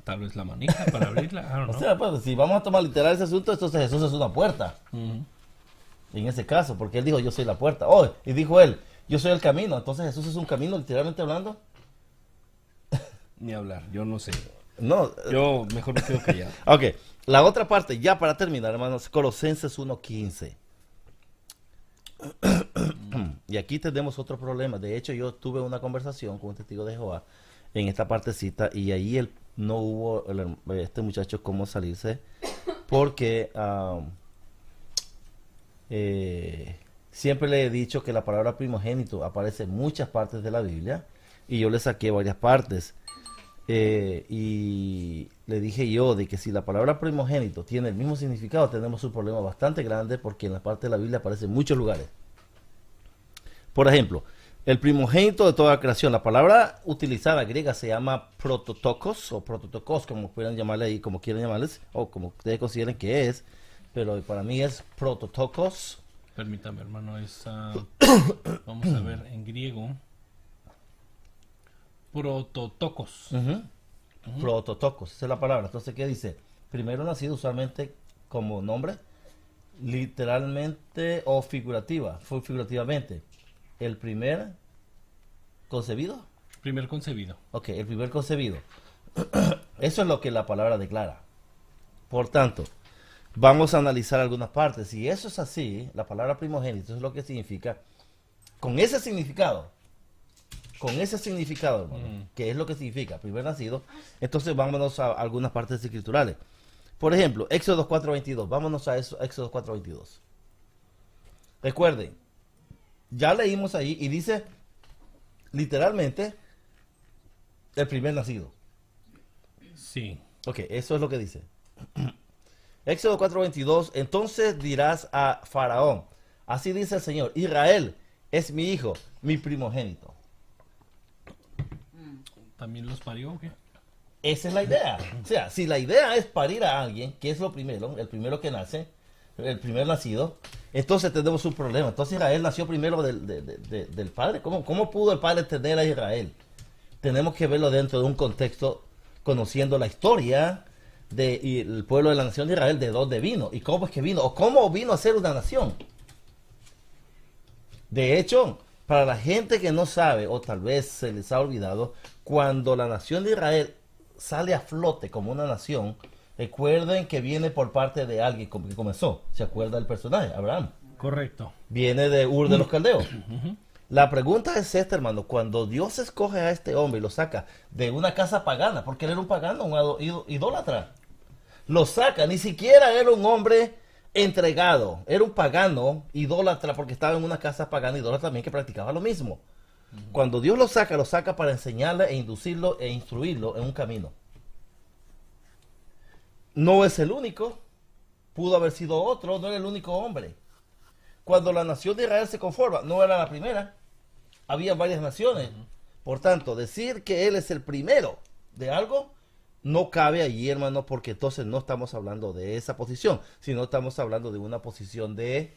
Tal vez la manija para abrirla, O sea, pues, si vamos a tomar literal ese asunto, entonces Jesús es una puerta. En ese caso, porque él dijo, yo soy la puerta. Oh, y dijo él, yo soy el camino. Entonces Jesús es un camino, literalmente hablando. Ni hablar, yo no sé. No. Yo mejor me quedo callado. Ok, la otra parte, ya para terminar, hermanos, Colosenses 1:15. Y aquí tenemos otro problema. De hecho, yo tuve una conversación con un testigo de Jehová en esta partecita, y ahí no hubo este muchacho cómo salirse, porque siempre le he dicho que la palabra primogénito aparece en muchas partes de la Biblia, y yo le saqué varias partes, y le dije yo de que si la palabra primogénito tiene el mismo significado, tenemos un problema bastante grande, porque en la parte de la Biblia aparece en muchos lugares. Por ejemplo, el primogénito de toda la creación, la palabra utilizada griega se llama prototokos, o prototokos, como puedan llamarle ahí, como quieran llamarles, o como ustedes consideren que es, pero para mí es prototokos. Permítame, hermano, vamos a ver en griego. Prototokos. Prototokos, esa es la palabra. Entonces, ¿qué dice? Primero nacido, usualmente como nombre, literalmente o figurativamente. El primer concebido. Primer concebido. Ok, el primer concebido. Eso es lo que la palabra declara. Por tanto, vamos a analizar algunas partes. Si eso es así, la palabra primogénito es lo que significa. Con ese significado, hermano, que es lo que significa primer nacido, entonces vámonos a algunas partes escriturales. Por ejemplo, Éxodo 4:22. Vámonos a eso, Éxodo 4:22. Recuerden, ya leímos ahí y dice literalmente el primer nacido. Sí. Ok, eso es lo que dice. Éxodo 4:22. Entonces dirás a Faraón, así dice el Señor, Israel es mi hijo, mi primogénito. ¿También los parió o qué? Esa es la idea. O sea, si la idea es parir a alguien, que es lo primero, el primero que nace, el primer nacido, entonces tenemos un problema. Entonces Israel nació primero del padre. ¿Cómo pudo el padre tener a Israel? Tenemos que verlo dentro de un contexto, conociendo la historia del pueblo de la nación de Israel, de dónde vino y cómo es que vino, o cómo vino a ser una nación. De hecho, para la gente que no sabe, o tal vez se les ha olvidado, cuando la nación de Israel sale a flote como una nación, recuerden que viene por parte de alguien que comenzó. ¿Se acuerda del personaje? Abraham. Correcto. Viene de Ur de los Caldeos. La pregunta es esta, hermano. Cuando Dios escoge a este hombre y lo saca de una casa pagana, porque él era un pagano, un idólatra, lo saca, ni siquiera era un hombre entregado, era un pagano, idólatra, porque estaba en una casa pagana, idólatra también, que practicaba lo mismo. Cuando Dios lo saca para enseñarle e inducirlo e instruirlo en un camino. No es el único, pudo haber sido otro, no era el único hombre. Cuando la nación de Israel se conforma, no era la primera, había varias naciones. Por tanto, decir que él es el primero de algo, no cabe allí, hermano, porque entonces no estamos hablando de esa posición, sino estamos hablando de una posición de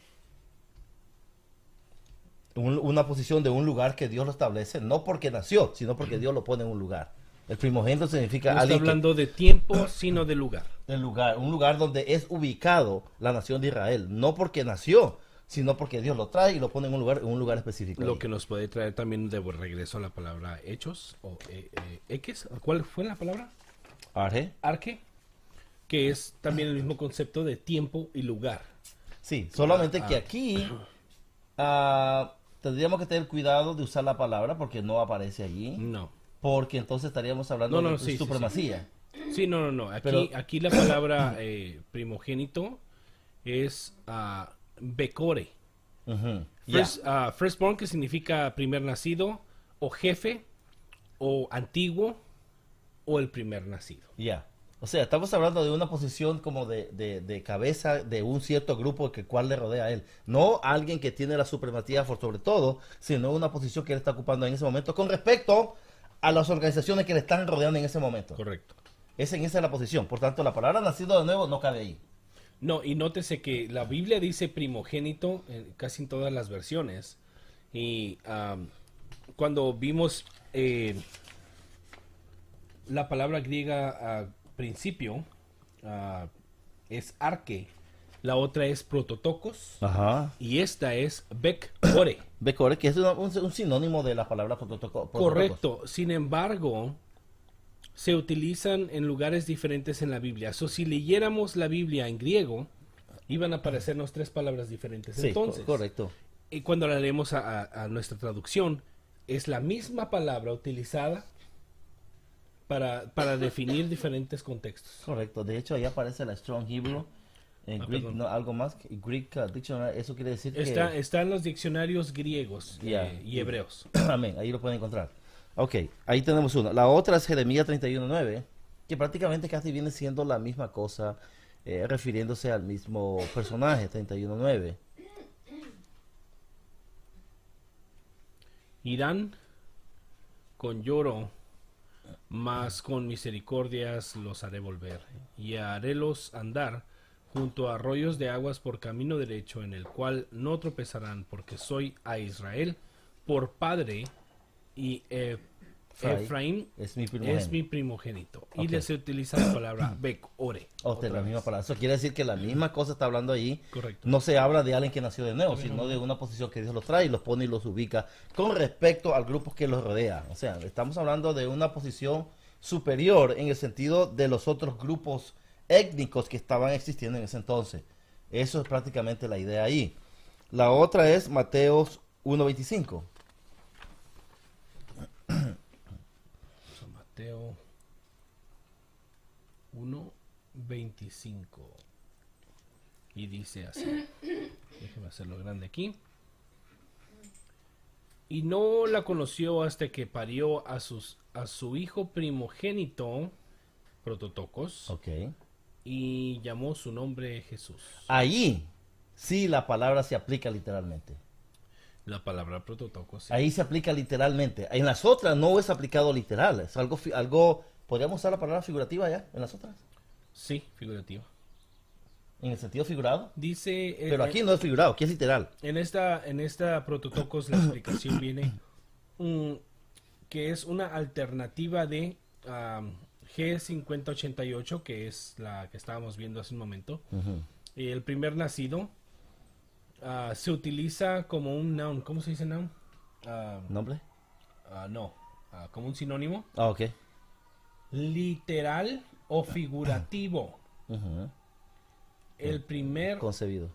un lugar que Dios lo establece, no porque nació, sino porque Dios lo pone en un lugar. El primogénito significa No está alguien hablando de tiempo, sino de lugar. un lugar donde es ubicado la nación de Israel, no porque nació, sino porque Dios lo trae y lo pone en un lugar específico. Lo ahí. que nos puede traer también de regreso a la palabra hechos o X. ¿Cuál fue la palabra? Arge. Arque, que es también el mismo concepto de tiempo y lugar. Sí, solamente que aquí tendríamos que tener cuidado de usar la palabra porque no aparece allí, No. porque entonces estaríamos hablando No, de sí, sí, supremacía. Sí, no. Aquí, Pero- aquí la palabra primogénito es becore. Ujú, ya. Firstborn, que significa primer nacido, o jefe, o antiguo, o el primer nacido. Ya. O sea, estamos hablando de una posición como de cabeza de un cierto grupo que cual le rodea a él. No alguien que tiene la supremacía por sobre todo, sino una posición que él está ocupando en ese momento con respecto a las organizaciones que le están rodeando en ese momento. Correcto. Esa es la posición. Por tanto, la palabra nacido de nuevo no cabe ahí. No, y nótese que la Biblia dice primogénito casi en todas las versiones. Y cuando vimos la palabra griega principio, es arque, la otra es prototocos, Ajá. y esta es bekore. Becore, que es un sinónimo de la palabra prototocos. Correcto. Sin embargo, se utilizan en lugares diferentes en la Biblia. So, si leyéramos la Biblia en griego, iban a aparecernos tres palabras diferentes. Sí, Entonces, correcto. y cuando la leemos a nuestra traducción, es la misma palabra utilizada para definir diferentes contextos. Correcto. De hecho, ahí aparece la Strong Hebrew. En Greek, perdón. no, algo más. Greek Dictionary, eso quiere decir que... Está en los diccionarios griegos Ya. y hebreos. Amén, ahí lo pueden encontrar. Ok, ahí tenemos una. La otra es Jeremías 31:9, que prácticamente casi viene siendo la misma cosa, refiriéndose al mismo personaje, 31:9. Irán con lloro, mas con misericordias los haré volver, y harélos andar junto a arroyos de aguas por camino derecho, en el cual no tropezarán, porque soy a Israel por padre, y Efraín Es mi primogénito. es mi primogénito. Ok. Y se utiliza la palabra bekore. Otra, la vez. misma palabra. Eso quiere decir que la misma cosa está hablando allí. Correcto. No se habla de alguien que nació de nuevo, sino de una posición que Dios los trae y los pone y los ubica con respecto al grupo que los rodea. O sea, estamos hablando de una posición superior en el sentido de los otros grupos étnicos que estaban existiendo en ese entonces. Eso es prácticamente la idea ahí. La otra es Mateos 1:25. San Mateo 1:25. Y dice así. Déjeme hacerlo grande aquí. Y no la conoció hasta que parió a su hijo primogénito, Prototocos, Ok. y llamó su nombre Jesús. Ahí sí la palabra se aplica literalmente. La palabra Prototocos. Sí. Ahí se aplica literalmente. En las otras no es aplicado literal. Es algo, ¿podríamos usar la palabra figurativa ya? En las otras. Sí, figurativa. En el sentido figurado. Dice. Pero aquí no es figurado, aquí es literal. En esta Prototocos la explicación viene que es una alternativa de G5088, que es la que estábamos viendo hace un momento. Ujú. El primer nacido se utiliza como un noun. ¿Cómo se dice noun? ¿Nombre? No, como un sinónimo. Ah, ok. Literal o figurativo. Ujú. El primer Concebido.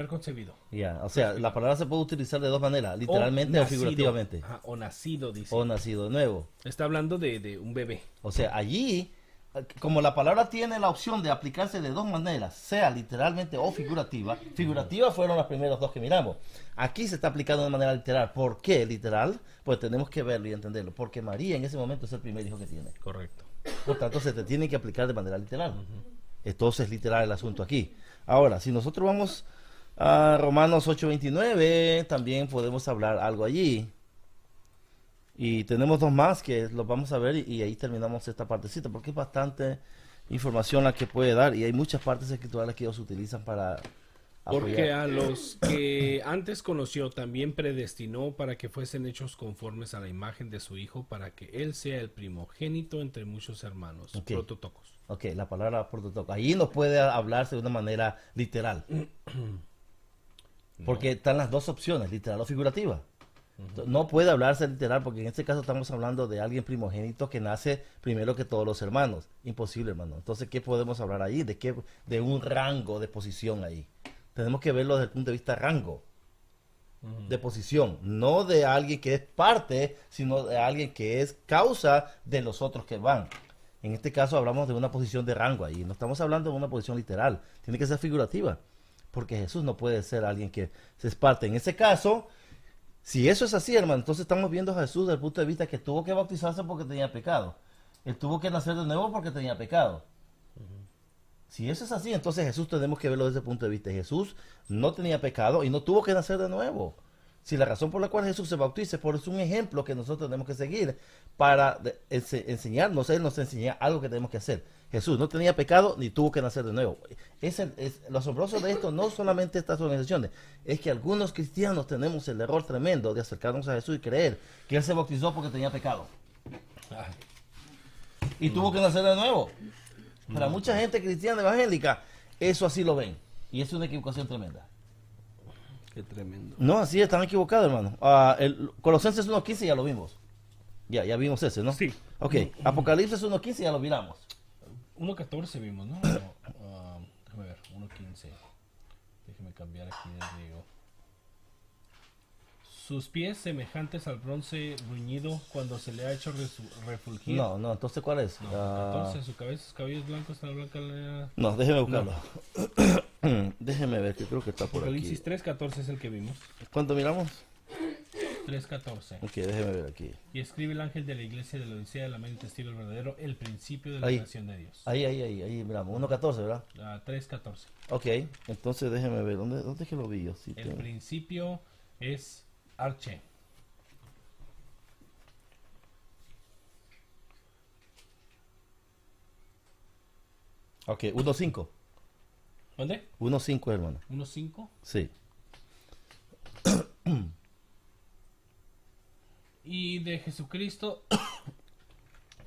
concebido. Ya, o sea, la palabra se puede utilizar de dos maneras, literalmente o, nacido. figurativamente. Ajá, o nacido, dice. O nacido de nuevo. Está hablando de un bebé. O sea, allí, como la palabra tiene la opción de aplicarse de dos maneras, sea literalmente o figurativa, figurativas fueron las primeras dos que miramos. Aquí se está aplicando de manera literal. ¿Por qué literal? Pues tenemos que verlo y entenderlo. Porque María en ese momento es el primer hijo que tiene. Correcto. Por tanto, se te tiene que aplicar de manera literal. Entonces, es literal el asunto aquí. Ahora, si nosotros vamos a Romanos 8:29, también podemos hablar algo allí. Y tenemos dos más que los vamos a ver y ahí terminamos esta partecita, porque es bastante información la que puede dar y hay muchas partes escriturales que ellos utilizan para Porque apoyar. a los que antes conoció también predestinó para que fuesen hechos conformes a la imagen de su Hijo, para que Él sea el primogénito entre muchos hermanos. Ok. Prototocos. Ok, la palabra prototoco. Ahí nos puede hablarse de una manera literal. Porque están las dos opciones, literal o figurativa. No puede hablarse literal porque en este caso estamos hablando de alguien primogénito que nace primero que todos los hermanos. Imposible, hermano. Entonces, ¿qué podemos hablar ahí? De un rango de posición ahí. Tenemos que verlo desde el punto de vista rango de posición, no de alguien que es parte, sino de alguien que es causa de los otros que van. En este caso hablamos de una posición de rango ahí, no estamos hablando de una posición literal, tiene que ser figurativa, porque Jesús no puede ser alguien que se es parte. En ese caso, si eso es así, hermano, entonces estamos viendo a Jesús desde el punto de vista que tuvo que bautizarse porque tenía pecado, él tuvo que nacer de nuevo porque tenía pecado. Si eso es así, entonces Jesús tenemos que verlo desde ese punto de vista. Jesús no tenía pecado y no tuvo que nacer de nuevo. Si la razón por la cual Jesús se bautiza es por es un ejemplo que nosotros tenemos que seguir para enseñarnos, Él nos enseña algo que tenemos que hacer. Jesús no tenía pecado ni tuvo que nacer de nuevo. Lo asombroso de esto no solamente estas organizaciones, es que algunos cristianos tenemos el error tremendo de acercarnos a Jesús y creer que Él se bautizó porque tenía pecado. Y tuvo que nacer de nuevo. Para mucha gente cristiana evangélica, eso así lo ven. Y es una equivocación tremenda. Qué tremendo. No, así están equivocados, hermano. El Colosenses 1.15 ya lo vimos. Ya vimos ese, ¿no? Sí. Ok, Apocalipsis 1.15 ya lo miramos. 1.14 vimos, ¿no? Déjame ver, 1.15. Déjeme cambiar aquí de griego. Sus pies semejantes al bronce bruñido cuando se le ha hecho refulgir. No, entonces ¿cuál es? No, 14, su cabeza, sus cabellos blancos, tan blanca la... No, déjeme buscarlo. Déjeme ver, que creo que está por Apocalipsis aquí. 3.14 es el que vimos. ¿Cuánto miramos? 3.14. Ok, déjeme ver aquí. Y escribe el ángel de la iglesia de la Odisea, el amén testigo verdadero, el principio de la Ahí. creación de Dios. Ahí miramos. 1.14, ¿verdad? 3.14. Ok, entonces déjeme ver. ¿Dónde es que lo vi yo? Sí, El tengo. principio es Arche. Ok, 1.5. ¿Dónde? 1.5, hermano. 1.5. Sí. Y de Jesucristo,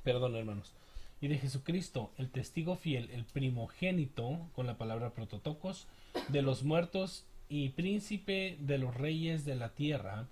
perdón hermanos, y de Jesucristo, el testigo fiel, el primogénito, con la palabra prototocos, de los muertos y príncipe de los reyes de la tierra,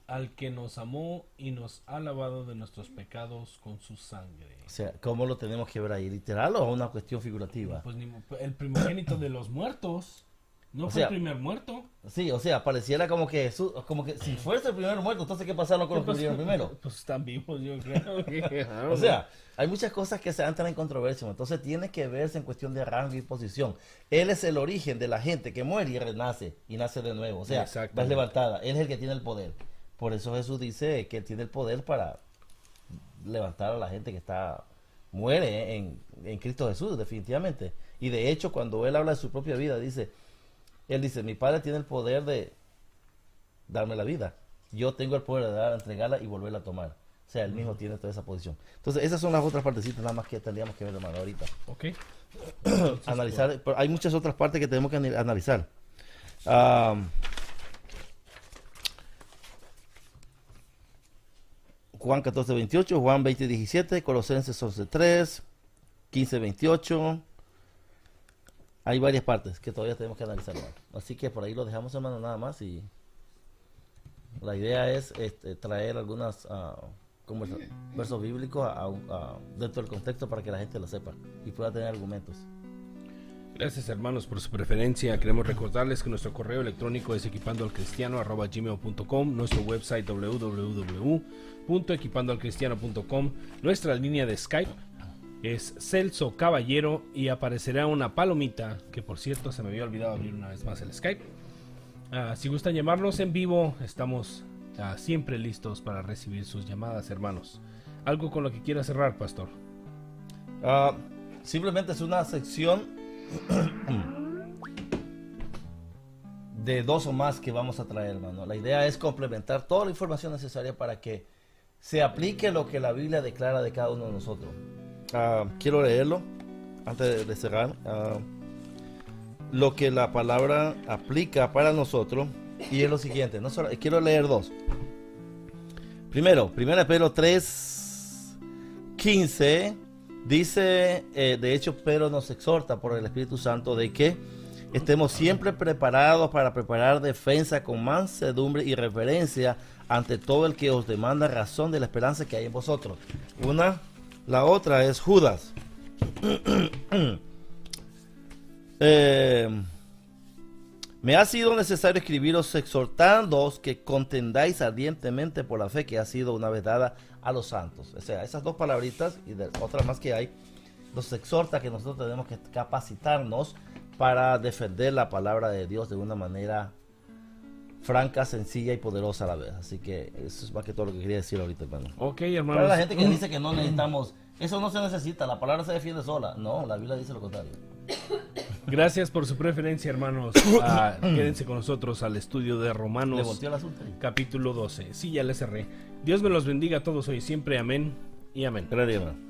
al que nos amó y nos ha lavado de nuestros pecados con su sangre. O sea, ¿cómo lo tenemos que ver ahí? ¿Literal o una cuestión figurativa? Pues el primogénito de los muertos, no O fue sea, el primer muerto. Sí, o sea, pareciera como que Jesús, como que si fuese el primer muerto, entonces ¿qué pasaron con los que murieron primero? Pues están vivos, yo creo. O sea, hay muchas cosas que se entran en controversia, entonces tiene que verse en cuestión de rango y posición. Él es el origen de la gente que muere y renace y nace de nuevo, o sea, va levantada. Él es el que tiene el poder. Por eso Jesús dice que él tiene el poder para levantar a la gente que muere en Cristo Jesús, definitivamente. Y de hecho, cuando él habla de su propia vida, él dice, mi Padre tiene el poder de darme la vida. Yo tengo el poder de entregarla y volverla a tomar. O sea, él mismo tiene toda esa posición. Entonces, esas son las otras partecitas nada más que tendríamos que ver, hermano, ahorita. Ok. Analizar, pero hay muchas otras partes que tenemos que analizar. Juan 14:28, Juan 20:17, Colosenses 11:3, 15:28. Hay varias partes que todavía tenemos que analizar, hermano. Así que por ahí lo dejamos, hermano, nada más. Y la idea es traer algunos versos bíblicos dentro del contexto para que la gente lo sepa y pueda tener argumentos. Gracias hermanos por su preferencia. Queremos recordarles que nuestro correo electrónico es equipandoalcristiano@gmail.com, nuestro website www.equipandoalcristiano.com, nuestra línea de Skype es Celso Caballero y aparecerá una palomita, que por cierto se me había olvidado abrir una vez más el Skype. Si gustan llamarnos en vivo, estamos siempre listos para recibir sus llamadas, hermanos. ¿Algo con lo que quiera cerrar, pastor? Simplemente es una sección de 2 o más que vamos a traer, hermano. La idea es complementar toda la información necesaria para que se aplique lo que la Biblia declara de cada uno de nosotros. Quiero leerlo antes de cerrar. Lo que la palabra aplica para nosotros, y es lo siguiente. Quiero leer 2. Primero, 1 Pedro 3:15 dice, de hecho Pedro nos exhorta por el Espíritu Santo de que estemos siempre preparados para preparar defensa con mansedumbre y reverencia ante todo el que os demanda razón de la esperanza que hay en vosotros. La otra es Judas. Me ha sido necesario escribiros exhortándoos que contendáis ardientemente por la fe que ha sido una vez dada a los santos. O sea, esas dos palabritas y de otras más que hay, nos exhorta que nosotros tenemos que capacitarnos para defender la palabra de Dios de una manera franca, sencilla y poderosa a la vez. Así que eso es más que todo lo que quería decir ahorita, hermano. Ok, hermanos. Para la gente que dice que no necesitamos, eso no se necesita, la palabra se defiende sola. No, la Biblia dice lo contrario. Gracias por su preferencia, hermanos. Quédense con nosotros al estudio de Le Romanos, volteó el asunto. capítulo 12. Sí, ya le cerré. Dios me los bendiga a todos hoy y siempre. Amén y amén. Gracias, hermano.